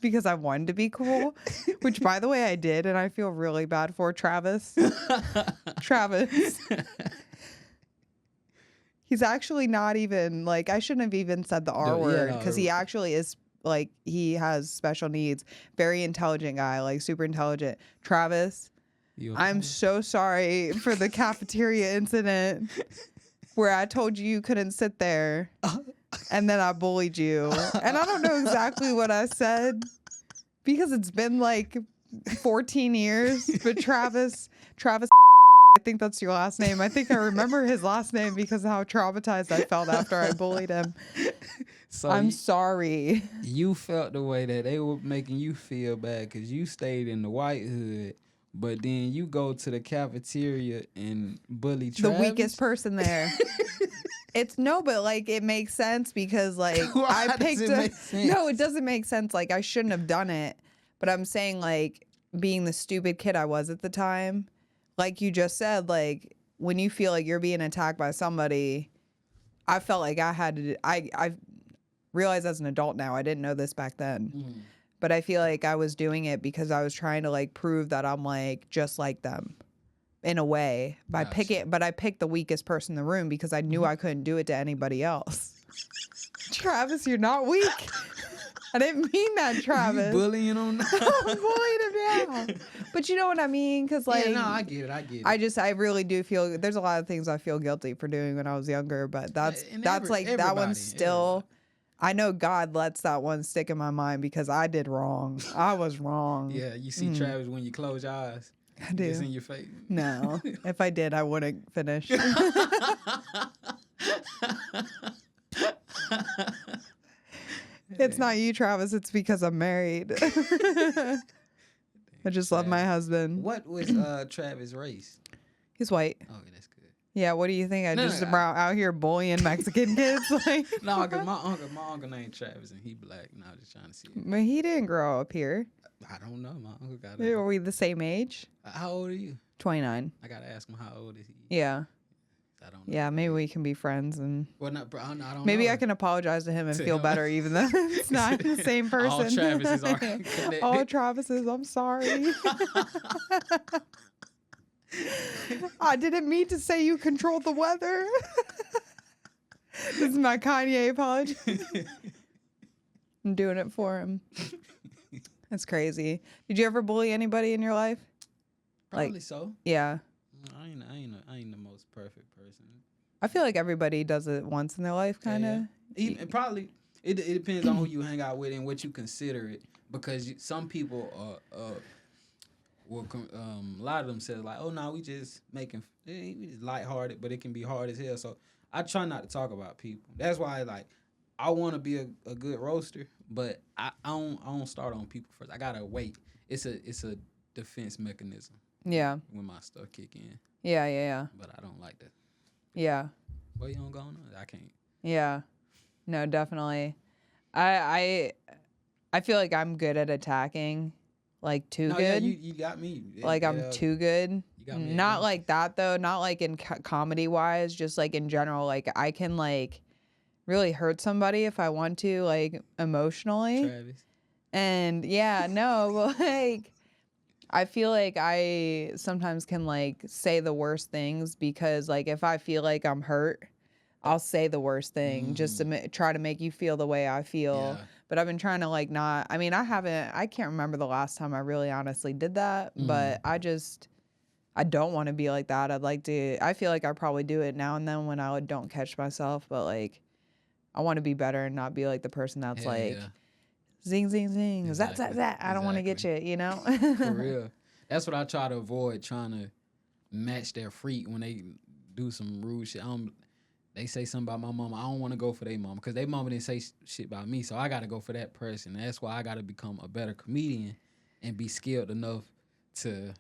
because I wanted to be cool, which, by the way, I did. And I feel really bad for Travis. Travis. He's actually not even, like, I shouldn't have even said the R word, because he actually is, like, he has special needs. Very intelligent guy, like, super intelligent. Travis, I'm so sorry for the cafeteria incident where I told you couldn't sit there, and then I bullied you. And I don't know exactly what I said, because it's been, like, 14 years. But Travis, I think that's your last name. I think I remember his last name because of how traumatized I felt after I bullied him. So I'm sorry. You felt the way that they were making you feel bad because you stayed in the white hood, but then you go to the cafeteria and bully Travis? The weakest person there. But like, it makes sense because like I picked No, it doesn't make sense. Like, I shouldn't have done it, but I'm saying, like, being the stupid kid I was at the time. Like you just said, like, when you feel like you're being attacked by somebody, I felt like I had to, realize as an adult now, I didn't know this back then. But I feel like I was doing it because I was trying to like prove that I'm like just like them in a way by picking, but I picked the weakest person in the room because I knew I couldn't do it to anybody else. Travis, you're not weak. I didn't mean that, Travis. You bullying on I'm bullying him now. But you know what I mean? Because like, yeah, no, I get it. I really do feel there's a lot of things I feel guilty for doing when I was younger, but that one's still. I know God lets that one stick in my mind because I did wrong. I was wrong. Yeah, you see Travis when you close your eyes. I do. It's in your face. No, if I did, I wouldn't finish. It's not you, Travis. It's because I'm married. I just love my husband. What was Travis' race? He's white. Oh, that's good. Yeah, what do you think? Out here bullying Mexican kids? Like, No, because my uncle named Travis and he black. And I was just trying to see. but he didn't grow up here. I don't know. My uncle got Are we the same age? How old are you? 29. I gotta ask him how old is he? Yeah. I don't know. Yeah, maybe we can be friends and Well, not, I don't maybe know. I can apologize to him and To feel him. better even though it's not the same person. All Travises are connected. All Travises, I'm sorry. I didn't mean to say you controlled the weather. This is my Kanye apology. I'm doing it for him. That's crazy. Did you ever bully anybody in your life? Probably so. Yeah. I ain't the most perfect person. I feel like everybody does it once in their life, kind of. Yeah. It depends on who you hang out with and what you consider it, because some people will a lot of them say like, oh no, we just lighthearted, but it can be hard as hell. So I try not to talk about people. That's why like I want to be a good roaster, but I don't start on people first. I gotta wait. It's a defense mechanism. Yeah. When my stuff kick in. Yeah. But I don't like that. Yeah. Well, you don't go on? I can't. Yeah. No, definitely. I feel like I'm good at attacking, like too good. Yeah, you got me. Like I'm too good. You got me. Not like that though. Not like in comedy wise. Just like in general. Like I can like really hurt somebody if I want to, like emotionally. Travis. And yeah, no, but like I feel like I sometimes can like say the worst things because like if I feel like I'm hurt, I'll say the worst thing just to try to make you feel the way I feel. Yeah. But I've been trying to like not, I mean, I can't remember the last time I really honestly did that, but I don't want to be like that. I feel like I probably do it now and then when I don't catch myself, but like I want to be better and not be like the person that's zing, zing, zing. Exactly. Zat. I don't want to get you, you know? For real. That's what I try to avoid, trying to match their freak when they do some rude shit. They say something about my mama. I don't want to go for their mama because their mama didn't say shit about me. So I got to go for that person. That's why I got to become a better comedian and be skilled enough to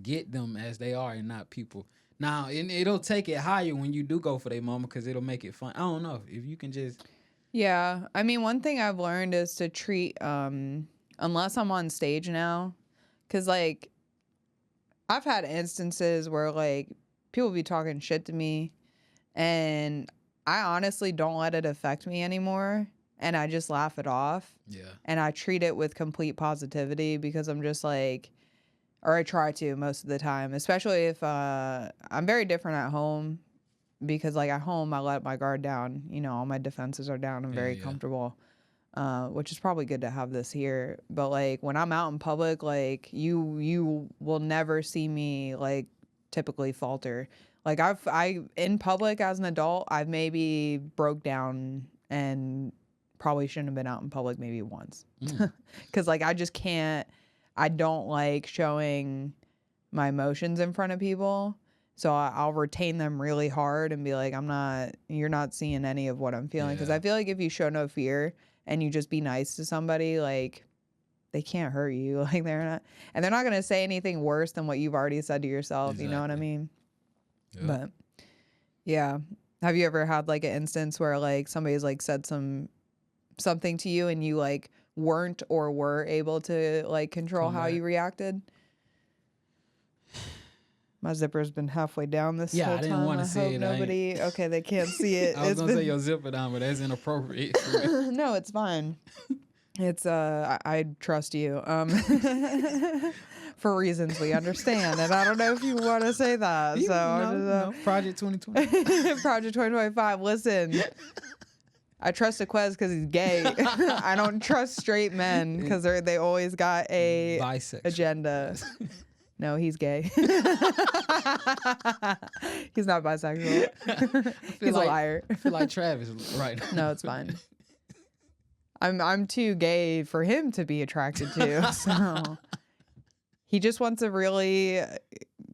get them as they are and not people. Now, it'll take it higher when you do go for their mama because it'll make it fun. I don't know. If you can just... Yeah. I mean, one thing I've learned is to treat, unless I'm on stage now, because, like, I've had instances where, like, people be talking shit to me, and I honestly don't let it affect me anymore, and I just laugh it off. Yeah. And I treat it with complete positivity because I'm just, like... Or I try to most of the time, especially if I'm very different at home because, like, at home, I let my guard down. You know, all my defenses are down. I'm very comfortable, which is probably good to have this here. But, like, when I'm out in public, like, you will never see me, like, typically falter. Like, in public as an adult, I've maybe broke down and probably shouldn't have been out in public maybe once. Because, like, I just can't. I don't like showing my emotions in front of people. So I'll retain them really hard and be like, you're not seeing any of what I'm feeling. Because I feel like if you show no fear and you just be nice to somebody, like, they can't hurt you. Like, they're not going to say anything worse than what you've already said to yourself. Exactly. You know what I mean? Yep. But yeah. Have you ever had like an instance where like somebody's like said something to you and you like weren't or were able to like control how you reacted? My zipper's been halfway down this Yeah, whole I didn't time. wanna I say hope it. nobody. Okay, they can't see it. I was It's gonna say been- your zipper down, but that's inappropriate. No, it's fine. It's I trust you. For reasons we understand, and I don't know if you want to say that. So no, Project 2020. Project 2025. Listen, I trust Aquez because he's gay. I don't trust straight men because they always got a Bisexual. agenda. No, he's gay. He's not bisexual. He's a liar. I feel like Travis right now. No, it's fine. I'm too gay for him to be attracted to. So he just wants a really,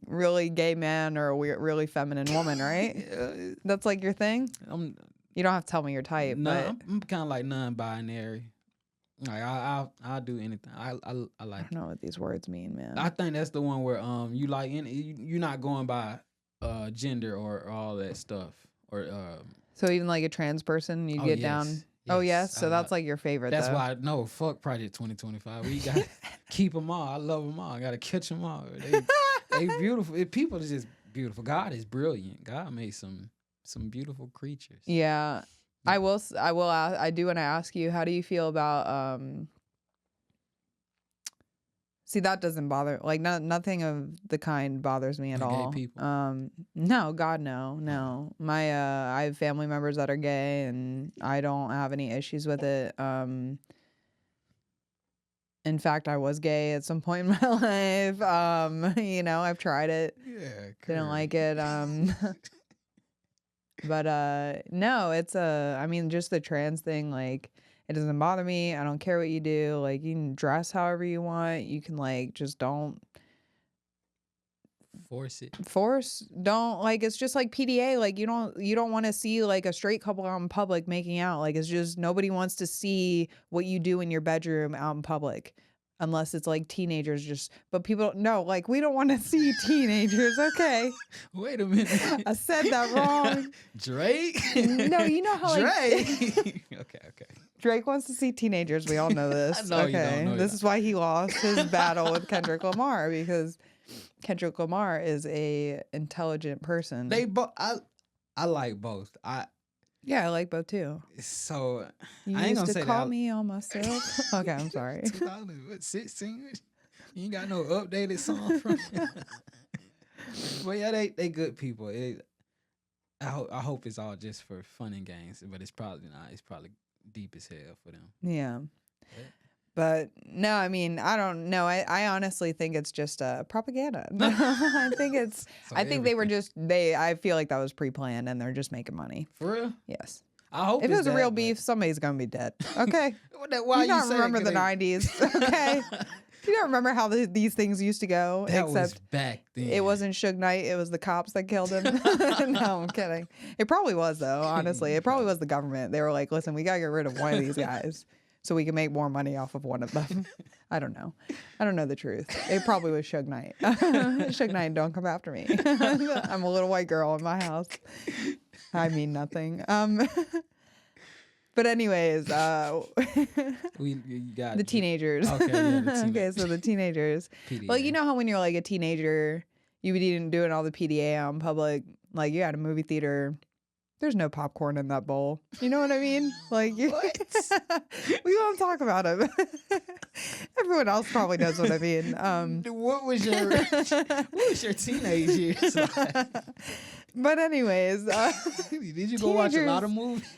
really gay man or a really feminine woman, right? That's like your thing. You don't have to tell me your type. No, but I'm kind of like non-binary. Like I'll do anything. I like. I don't know what these words mean, man. I think that's the one where you like you're not going by gender or all that stuff or So even like a trans person, you get down. Oh yes, so that's like your favorite. That's though. why no fuck Project 2025. We gotta keep them all. I love them all. I gotta catch them all. They beautiful. People are just beautiful. God is brilliant. God made some beautiful creatures. Yeah. I will I do want to ask you, how do you feel about see, that doesn't bother, like nothing of the kind bothers me at Like gay all. people? No, God, no. I have family members that are gay and I don't have any issues with it. In fact, I was gay at some point in my life. I've tried it. Yeah. Didn't like it. But no, it's I mean, just the trans thing, like, it doesn't bother me. I don't care what you do. Like, you can dress however you want. You can, like, just don't don't, like, it's just like PDA. Like, you don't want to see like a straight couple out in public making out. Like, it's just nobody wants to see what you do in your bedroom out in public. Unless it's like teenagers but people don't know, like, we don't want to see teenagers. Okay. Wait a minute. I said that wrong. Drake? No, you know how Drake. Okay. Drake wants to see teenagers. We all know this. I know you don't know This that. is why he lost his battle with Kendrick Lamar, because Kendrick Lamar is a intelligent person. They both. I like both. Yeah, I like both too. So You I ain't used gonna to say call that. me on myself. Okay, I'm sorry. 2016. You ain't got no updated song from. Well, yeah, they good people. I hope it's all just for fun and games, but it's probably not. It's probably deep as hell for them. Yeah. But no, I mean, I don't know. I honestly think it's just propaganda. I think they were I feel like that was pre-planned and they're just making money. For real? Yes. I hope If it it's was a that, real but- beef, somebody's gonna be dead. Okay. Why you don't remember the 90s. Okay. You don't remember how these things used to go. That was except back then. it wasn't Suge Knight. It was the cops that killed him. No, I'm kidding. It probably was, though, honestly. It probably was the government. They were like, listen, we got to get rid of one of these guys so we can make more money off of one of them. I don't know. I don't know the truth. It probably was Suge Knight. Suge Knight, don't come after me. I'm a little white girl in my house. I mean nothing. But anyways, You got the teenagers. Okay, yeah, the Okay, so the teenagers. PDA. Well, you know how when you're like a teenager, you would even doing all the PDA out in public, like you're at a movie theater. There's no popcorn in that bowl. You know what I mean? Like, we won't talk about it. Everyone else probably knows what I mean. What was your teenage years like? But anyways, Did you go watch a lot of movies?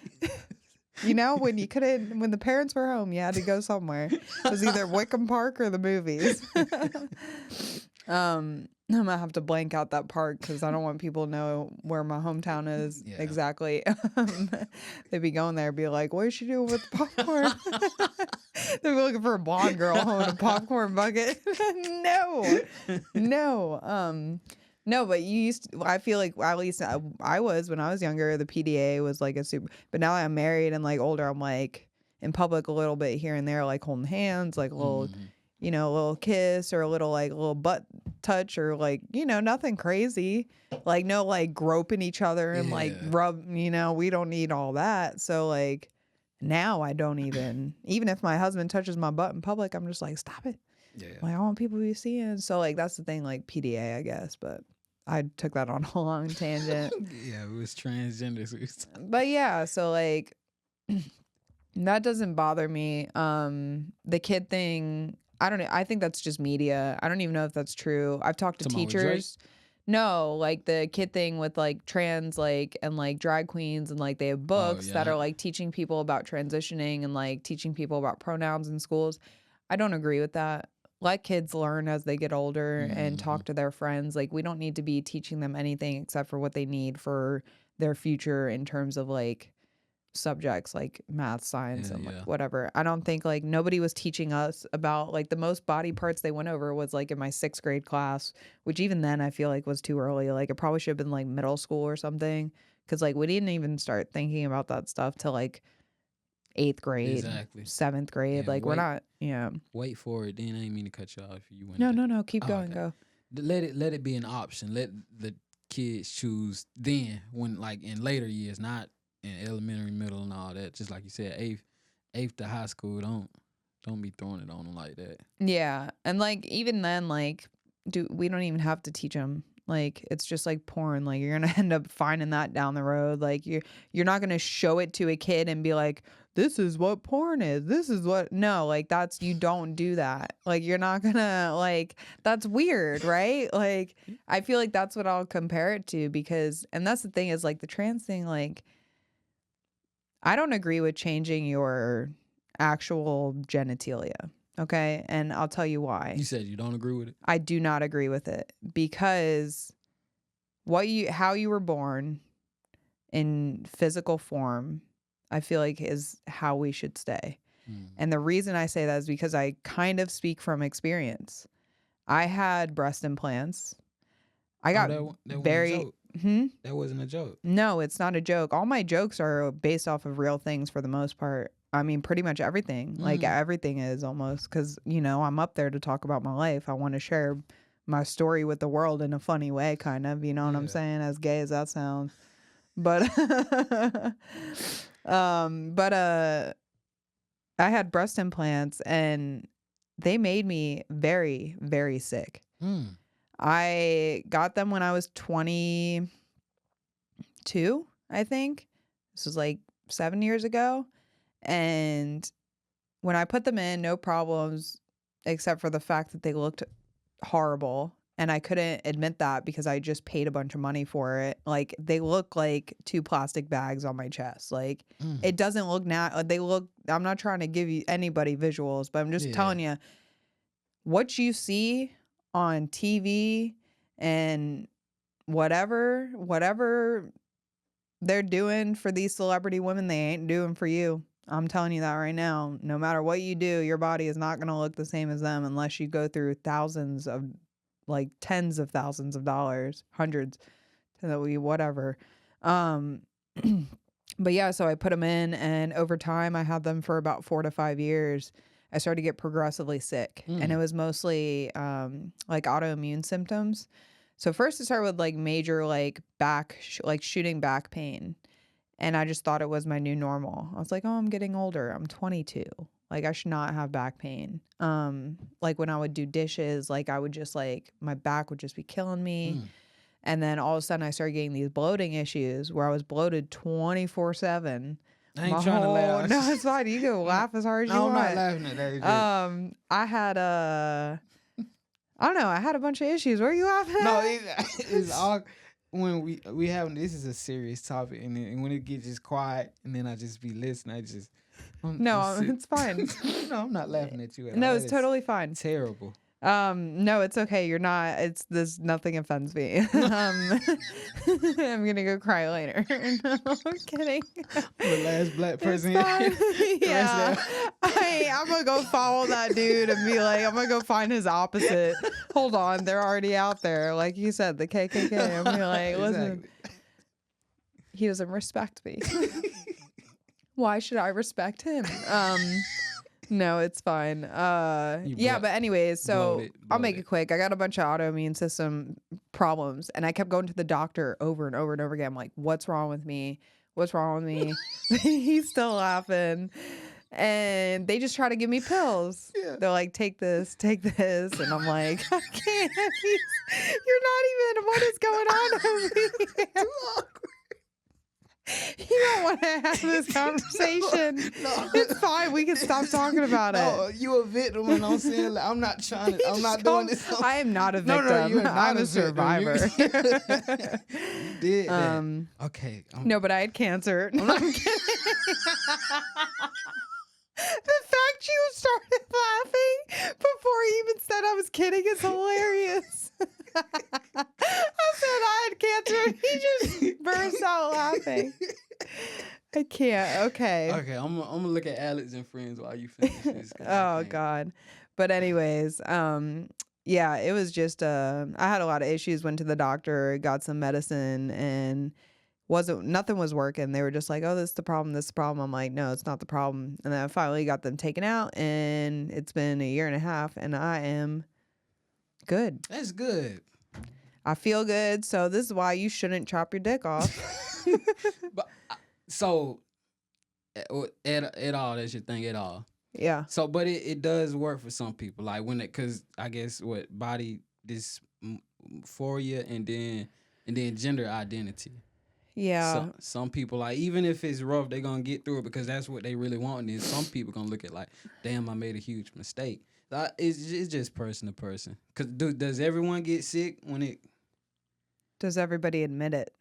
you know, when the parents were home, you had to go somewhere. It was either Wickham Park or the movies. I'm gonna have to blank out that part because I don't want people to know where my hometown is exactly. They'd be going there and be like, what's she doing with the popcorn? They'd be looking for a blonde girl holding a popcorn bucket. No, but I feel like, at least I was, when I was younger, the PDA was like a super, but now that I'm married and like older, I'm like in public a little bit here and there, like holding hands, like a little, a little kiss or a little butt touch or like, nothing crazy. Like no like groping each other and like rub, we don't need all that. So like now I don't even if my husband touches my butt in public, I'm just like, stop it. Yeah. Like I want people to be seeing. So like that's the thing, like PDA, I guess, but I took that on a long tangent. Yeah, it was transgender. But yeah, so like that doesn't bother me. The kid thing, I don't know. I think that's just media. I don't even know if that's true. I've talked to Talking about with Drake? teachers. No, like the kid thing with like trans like and like drag queens and like they have books that yeah. are like teaching people about transitioning and like teaching people about pronouns in schools. I don't agree with that. Let kids learn as they get older and talk to their friends. Like we don't need to be teaching them anything except for what they need for their future in terms of like subjects like math, science, and like whatever. I don't think like nobody was teaching us about like the most body parts they went over was like in my 6th grade class, which even then I feel like was too early. Like it probably should have been like middle school or something. Cause like we didn't even start thinking about that stuff till like 8th grade, 7th grade. Yeah, like we're not, Wait for it. Then I ain't mean to cut you off if you went. No. Keep going. Okay. Go. Let it be an option. Let the kids choose then when like in later years, not in elementary, middle, and all that. Just like you said, eighth to high school. Don't be throwing it on them like that. Yeah, and like even then, like, we don't even have to teach them. Like it's just like porn. Like you're gonna end up finding that down the road. Like you're not gonna show it to a kid and be like, this is what porn is. This is what no. Like that's you don't do that. Like you're not gonna like that's weird, right? Like I feel like that's what I'll compare it to because and that's the thing is like the trans thing. Like I don't agree with changing your actual genitalia. Okay. And I'll tell you why. You said you don't agree with it? I do not agree with it because how you were born in physical form, I feel like is how we should stay. And the reason I say that is because I kind of speak from experience. I had breast implants. I got that wasn't a joke. No, it's not a joke. All my jokes are based off of real things for the most part. I mean, pretty much everything. Like everything is almost because, I'm up there to talk about my life. I want to share my story with the world in a funny way, kind of. You know what I'm saying? As gay as that sounds. But, I had breast implants and they made me very, very sick. I got them when I was 22, I think. This was like 7 years ago. And when I put them in, no problems, except for the fact that they looked horrible. And I couldn't admit that because I just paid a bunch of money for it. Like they look like 2 plastic bags on my chest. Like it doesn't look I'm not trying to give you anybody visuals, but I'm just telling you what you see on TV and whatever they're doing for these celebrity women, they ain't doing for you. I'm telling you that right now. No matter what you do, your body is not going to look the same as them unless you go through tens of thousands of dollars, hundreds, whatever. But yeah, so I put them in and over time I had them for about 4 to 5 years. I started to get progressively sick and it was mostly like autoimmune symptoms. So first it started with like major like shooting back pain. And I just thought it was my new normal. I was like, oh, I'm getting older. I'm 22. Like I should not have back pain. Like when I would do dishes, like I would just like, my back would just be killing me. And then all of a sudden I started getting these bloating issues where I was bloated 24/7. I ain't trying to laugh. No, it's fine. You can laugh as hard as you want. I'm not laughing at that. I had I don't know. I had a bunch of issues. What are you laughing at? No, it's all when we have this is a serious topic, and when it gets just quiet, and then I just be listening. It's fine. No, I'm not laughing at you. No, it's totally fine. Terrible. No, it's okay. You're not. There's nothing offends me. I'm gonna go cry later. No, I'm kidding. The last black person. Yeah, I'm gonna go follow that dude and be like, I'm gonna go find his opposite. Hold on, they're already out there. Like you said, the KKK. I'm gonna be like, listen, he doesn't respect me. Why should I respect him? No, it's fine. But anyways, so I'll make it quick. I got a bunch of autoimmune system problems and I kept going to the doctor over and over and over again. I'm like, what's wrong with me? What's wrong with me? He's still laughing. And they just try to give me pills. Yeah. They're like, take this. And I'm like, I can't. You're not even, what is going on over here? You don't want to have this conversation. No. It's fine. We can stop talking about No, it. you a victim, and I'm saying like, I'm not trying to. I'm not doing this. I am not a victim. No, you're not I'm a victim. survivor. You did that. Okay. No, but I had cancer. No, I'm kidding. The fact you started laughing before he even said I was kidding is hilarious. I said I had cancer and he just burst out laughing. I can't. Okay. Okay, I'm gonna look at Alex and Friends while you finish this. Oh God. But anyways, yeah, it was just I had a lot of issues, went to the doctor, got some medicine, and nothing was working. They were just like, oh, this is the problem. I'm like, no, it's not the problem. And then I finally got them taken out, and it's been 1.5 years, and I am good. That's good. I feel good. So this is why you shouldn't chop your dick off. But so at all, that's your thing at all. Yeah. So, but it does work for some people, like because I guess body dysphoria and then gender identity. Yeah. So, some people, like, even if it's rough, they're gonna get through it because that's what they really want. And then some people gonna look at like, damn, I made a huge mistake. It's just person to person. Cause does everyone get sick when it? Does everybody admit it?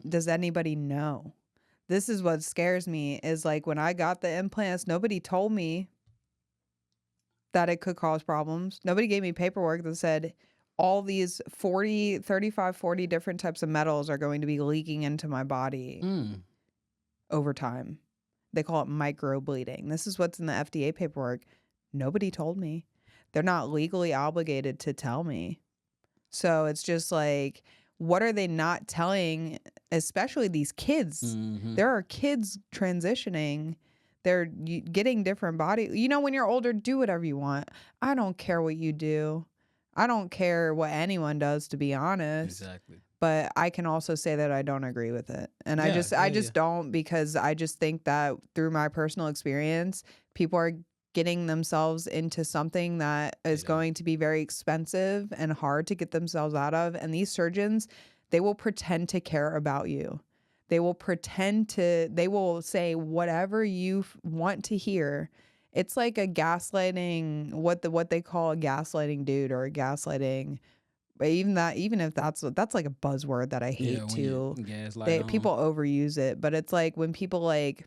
Does anybody know? This is what scares me, is like when I got the implants, nobody told me that it could cause problems. Nobody gave me paperwork that said all these 40 different types of metals are going to be leaking into my body over time. They call it microbleeding. This is what's in the FDA paperwork. Nobody told me. They're not legally obligated to tell me. So it's just like, what are they not telling, especially these kids? Mm-hmm. There are kids transitioning. They're getting different body. You know, when you're older, do whatever you want. I don't care what you do. I don't care what anyone does, to be honest. Exactly. But I can also say that I don't agree with it. And I just don't, because I just think that through my personal experience, people are getting themselves into something that is going to be very expensive and hard to get themselves out of. And these surgeons, they will pretend to care about you. They will they will say whatever you want to hear. It's like a gaslighting, what they call a gaslighting dude or a gaslighting. But even if that's like a buzzword that I hate too. People overuse it, but it's like when people like,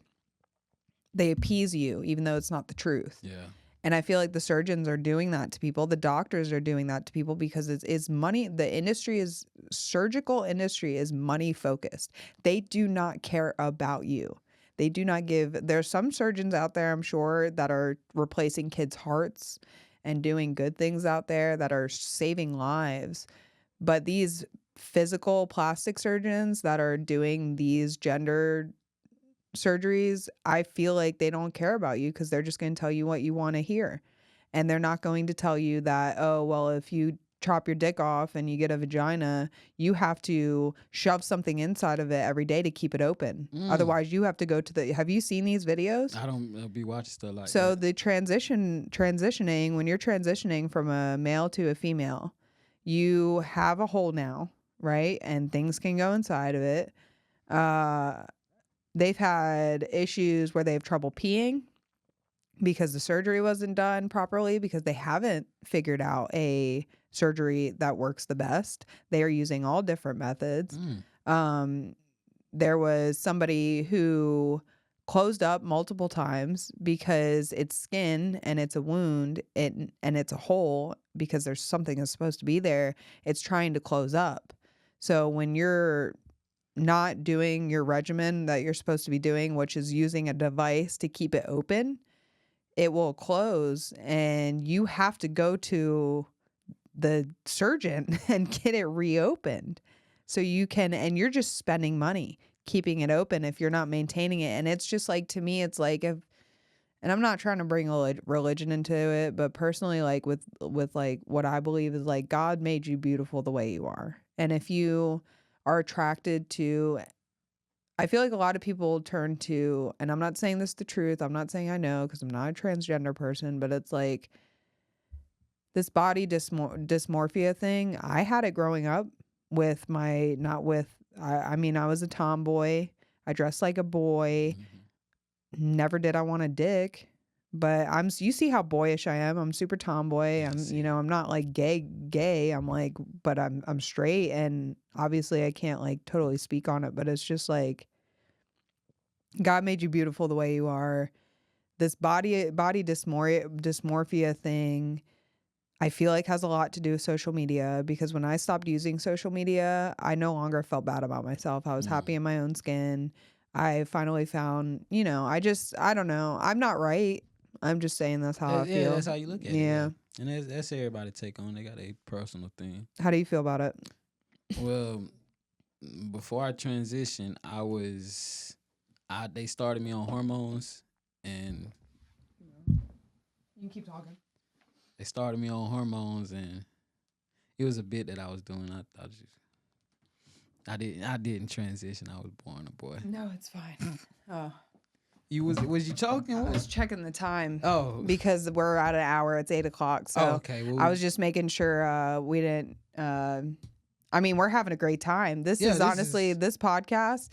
they appease you, even though it's not the truth. Yeah. And I feel like the surgeons are doing that to people. The doctors are doing that to people because it's money. The surgical industry is money focused. They do not care about you. They do not there's some surgeons out there, I'm sure, that are replacing kids' hearts and doing good things out there that are saving lives. But these physical plastic surgeons that are doing these gender surgeries, I feel like they don't care about you because they're just going to tell you what you want to hear. And they're not going to tell you that, oh, well, if you chop your dick off and you get a vagina, you have to shove something inside of it every day to keep it open. Otherwise, you have to go to have you seen these videos? I don't be watching stuff like that. So the transitioning, when you're transitioning from a male to a female, you have a hole now, right? And things can go inside of it. They've had issues where they have trouble peeing because the surgery wasn't done properly, because they haven't figured out a surgery that works the best. They are using all different methods. There was somebody who closed up multiple times because it's skin and it's a wound and it's a hole because there's something that's supposed to be there. It's trying to close up. So when you're not doing your regimen that you're supposed to be doing, which is using a device to keep it open, it will close and you have to go to the surgeon and get it reopened. So you can, and you're just spending money keeping it open if you're not maintaining it. And it's just like, to me, it's like, and I'm not trying to bring religion into it, but personally, like with like what I believe is like, God made you beautiful the way you are. And if you are attracted to I feel like a lot of people turn to, and I'm not saying this is the truth. I'm not saying I know because I'm not a transgender person, but it's like this body dysmorphia thing. I had it growing up with my, not with, I mean, I was a tomboy. I dressed like a boy. Never did I want a dick. But you see how boyish I am. I'm super tomboy. I'm not like gay. I'm like, but I'm straight, and obviously I can't like totally speak on it, but it's just like God made you beautiful the way you are. This body dysmorphia thing, I feel like has a lot to do with social media, because when I stopped using social media, I no longer felt bad about myself. I was happy in my own skin. I finally found, I don't know. I'm not right. I'm just saying that's how I feel. Yeah, that's how you look at it. Yeah. And that's everybody take on. They got a personal thing. How do you feel about it? Well, before I transitioned, they started me on hormones, and You can keep talking. they started me on hormones, and it was a bit that I was doing. I didn't transition. I was born a boy. No, it's fine. Oh. Was you talking? I was checking the time. Oh, Because we're at an hour. It's 8:00. So okay. Well, I was just making sure we didn't. I mean, we're having a great time. This podcast.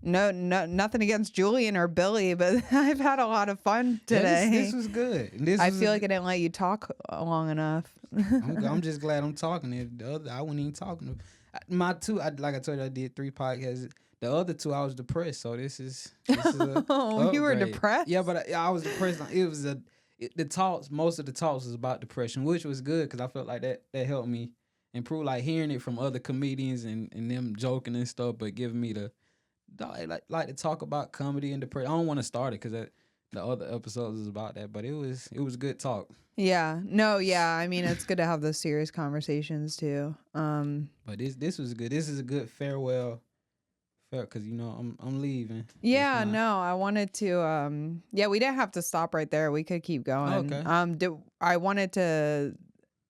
No, nothing against Julian or Billy, but I've had a lot of fun today. This was good. I feel like I didn't let you talk long enough. I'm just glad I'm talking. I wasn't even talking. My two, like I told you, I did 3 podcasts. The other 2, I was depressed. So this is Oh, you were upgrade. depressed? Yeah, but I was depressed. It was the talks. Most of the talks was about depression, which was good because I felt like that helped me improve. Like hearing it from other comedians and them joking and stuff, but giving me like to talk about comedy and depression. I don't want to start it because the other episodes is about that, but it was good talk. Yeah. No, yeah. I mean, it's good to have those serious conversations too. But this was good. This is a good farewell. Because I'm leaving. Yeah, no, I wanted to. Yeah, we didn't have to stop right there. We could keep going. Okay. I wanted to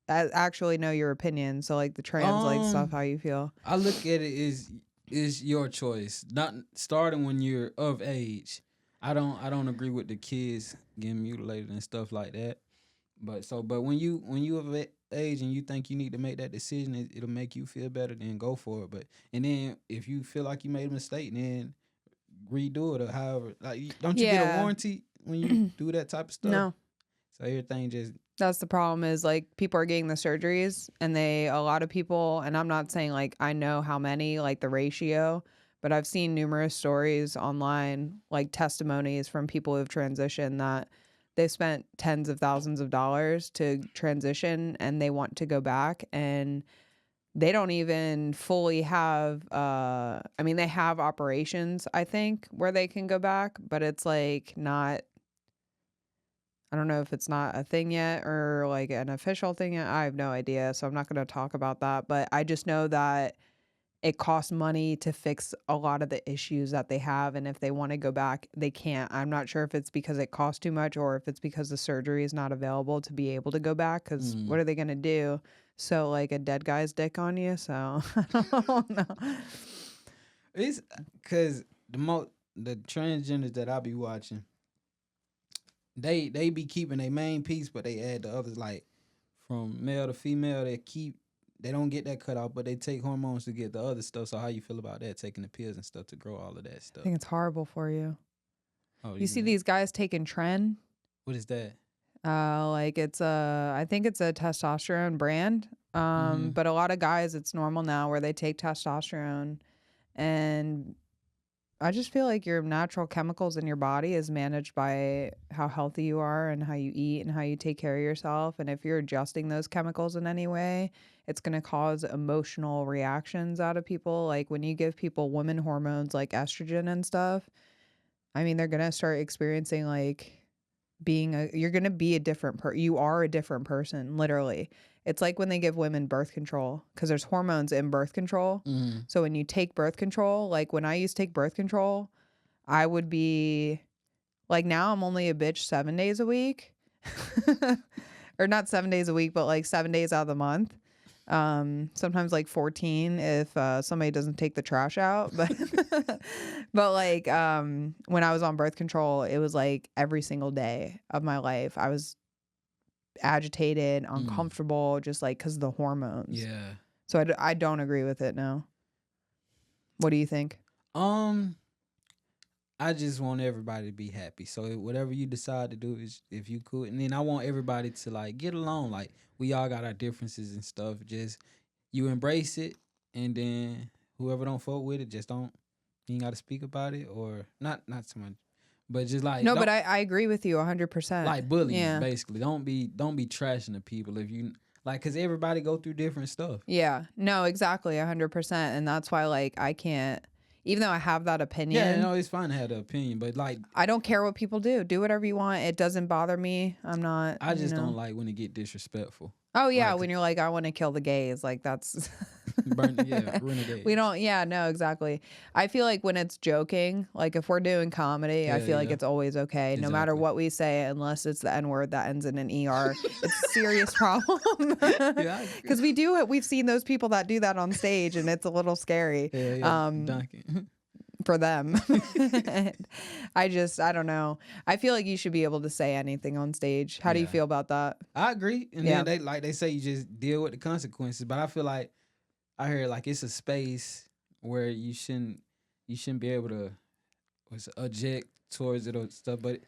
actually know your opinion. So like the trans stuff, how you feel? I look at it is your choice. Not starting when you're of age. I don't agree with the kids getting mutilated and stuff like that. But when you of age and you think you need to make that decision, it'll make you feel better, then go for it. And then if you feel like you made a mistake, then redo it or however. Like, don't you get a warranty when you do that type of stuff? No. So everything just. That's the problem is like people are getting the surgeries and a lot of people, and I'm not saying like I know how many, like the ratio, but I've seen numerous stories online, like testimonies from people who've transitioned that they spent tens of thousands of dollars to transition and they want to go back, and they don't even fully have, they have operations, I think, where they can go back, but it's like not, I don't know if it's not a thing yet or like an official thing yet. I have no idea. So I'm not going to talk about that, but I just know that it costs money to fix a lot of the issues that they have. And if they want to go back, they can't. I'm not sure if it's because it costs too much or if it's because the surgery is not available to be able to go back. Because what are they going to do? So like a dead guy's dick on you? So I don't know. It's because the transgenders that I be watching, they be keeping their main piece, but they add the others, like from male to female. They don't get that cut off, but they take hormones to get the other stuff. So how you feel about that? Taking the pills and stuff to grow all of that stuff. I think it's horrible for you. Oh, you see these guys taking Tren? What is that? Like I think it's a testosterone brand. But a lot of guys, it's normal now where they take testosterone, and I just feel like your natural chemicals in your body is managed by how healthy you are and how you eat and how you take care of yourself. And if you're adjusting those chemicals in any way, it's going to cause emotional reactions out of people. Like when you give people women hormones like estrogen and stuff, I mean, they're going to start experiencing like you're going to be a different you are a different person, literally. It's like when they give women birth control, because there's hormones in birth control. So when you take birth control, like when I used to take birth control, I would be like, now I'm only a bitch 7 days a week or not 7 days a week, but like 7 days out of the month. Sometimes like 14 if somebody doesn't take the trash out. But but like when I was on birth control, it was like every single day of my life I was agitated, uncomfortable, just like because of the hormones. Yeah. So I don't agree with it. No. What do you think? I just want everybody to be happy. So whatever you decide to do is if you could, and then I want everybody to like get along. Like we all got our differences and stuff. Just you embrace it, and then whoever don't fuck with it, just don't. You ain't got to speak about it or not so much, but just like no. But I agree with you 100%. Like bullying, basically. Don't be trashing the people if you like, cause everybody go through different stuff. Yeah. No, exactly 100%, and that's why like I can't. Even though I have that opinion. Yeah, no, it's fine to have the opinion, but like I don't care what people do. Do whatever you want. It doesn't bother me. I'm not. I just don't like when it get disrespectful. Oh yeah, like, when you're like, I want to kill the gays, like that's renegade. We don't. Yeah, no, exactly. I feel like when it's joking, like if we're doing comedy, I feel like it's always okay, no matter what we say, unless it's the N-word that ends in an ER. It's a serious problem. Because we've seen those people that do that on stage, and it's a little scary. Duncan. For them. I don't know. I feel like you should be able to say anything on stage. How do you feel about that? I agree. And then they say you just deal with the consequences. But I feel like I heard like it's a space where you shouldn't be able to object towards it or stuff. But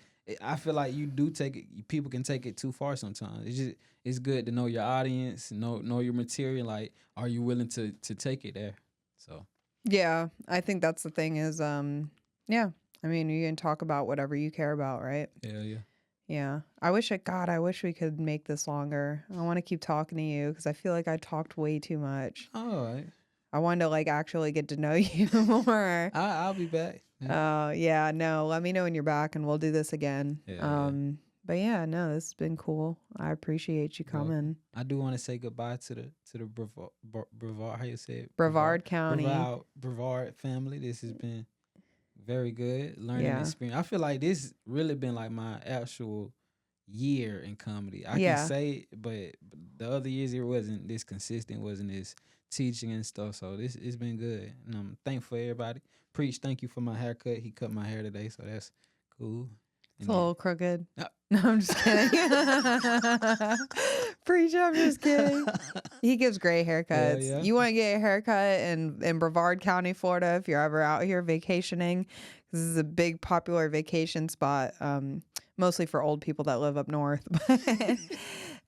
I feel like you do take it. People can take it too far sometimes. It's good to know your audience, know your material. Like, are you willing to take it there? So. Yeah, I think that's the thing is, yeah. I mean, you can talk about whatever you care about, right? Yeah. Yeah. I wish we could make this longer. I want to keep talking to you because I feel like I talked way too much. All right. I wanted to like actually get to know you more. I'll be back. Yeah. No, let me know when you're back and we'll do this again. Yeah. But yeah, no, this has been cool. I appreciate you coming. I do want to say goodbye to the Brevard, how you say it? Brevard County. Brevard family. This has been very good learning experience. I feel like this really been like my actual year in comedy. I can say, but the other years it wasn't this consistent, wasn't this teaching and stuff. So it's been good, and I'm thankful for everybody. Preach, thank you for my haircut. He cut my hair today, so that's cool. It's a little crooked. No, I'm just kidding. Preach, I'm just kidding. He gives great haircuts. Yeah. You want to get a haircut in Brevard County, Florida, if you're ever out here vacationing. This is a big popular vacation spot, mostly for old people that live up north.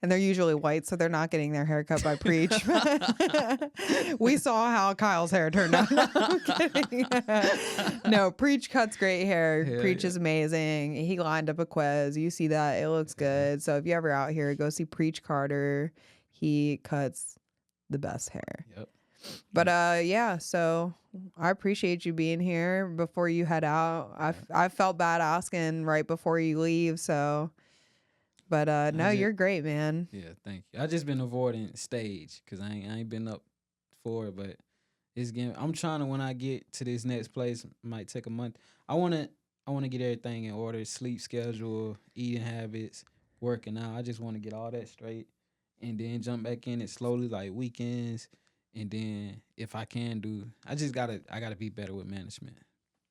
And they're usually white, so they're not getting their hair cut by Preach. We saw how Kyle's hair turned out. No, I'm kidding. No, Preach cuts great hair. Yeah, Preach is amazing. He lined up Aquez. You see that. It looks good. So if you're ever out here, go see Preach Carter. He cuts the best hair. Yep. But yeah, so I appreciate you being here before you head out. I felt bad asking right before you leave, so... But no, you're great, man. Yeah, thank you. I just been avoiding stage because I ain't been up for it, but it's getting. I'm trying to, when I get to this next place, it might take a month. I wanna get everything in order: sleep schedule, eating habits, working out. I just want to get all that straight, and then jump back in it slowly, like weekends, and then if I can do, I gotta be better with management.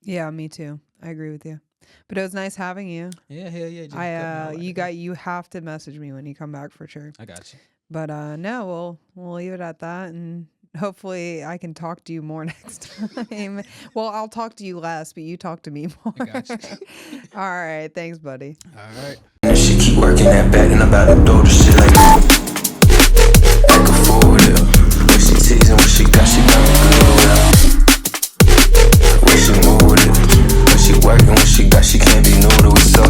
Yeah, me too. I agree with you. But it was nice having you. Yeah, hell yeah. You have to message me when you come back for sure. I got you. But no, we'll leave it at that, and hopefully I can talk to you more next time. Well, I'll talk to you less, but you talk to me more. I got you. All right, thanks, buddy. All right. She keep working that back and I'm about to throw the shit like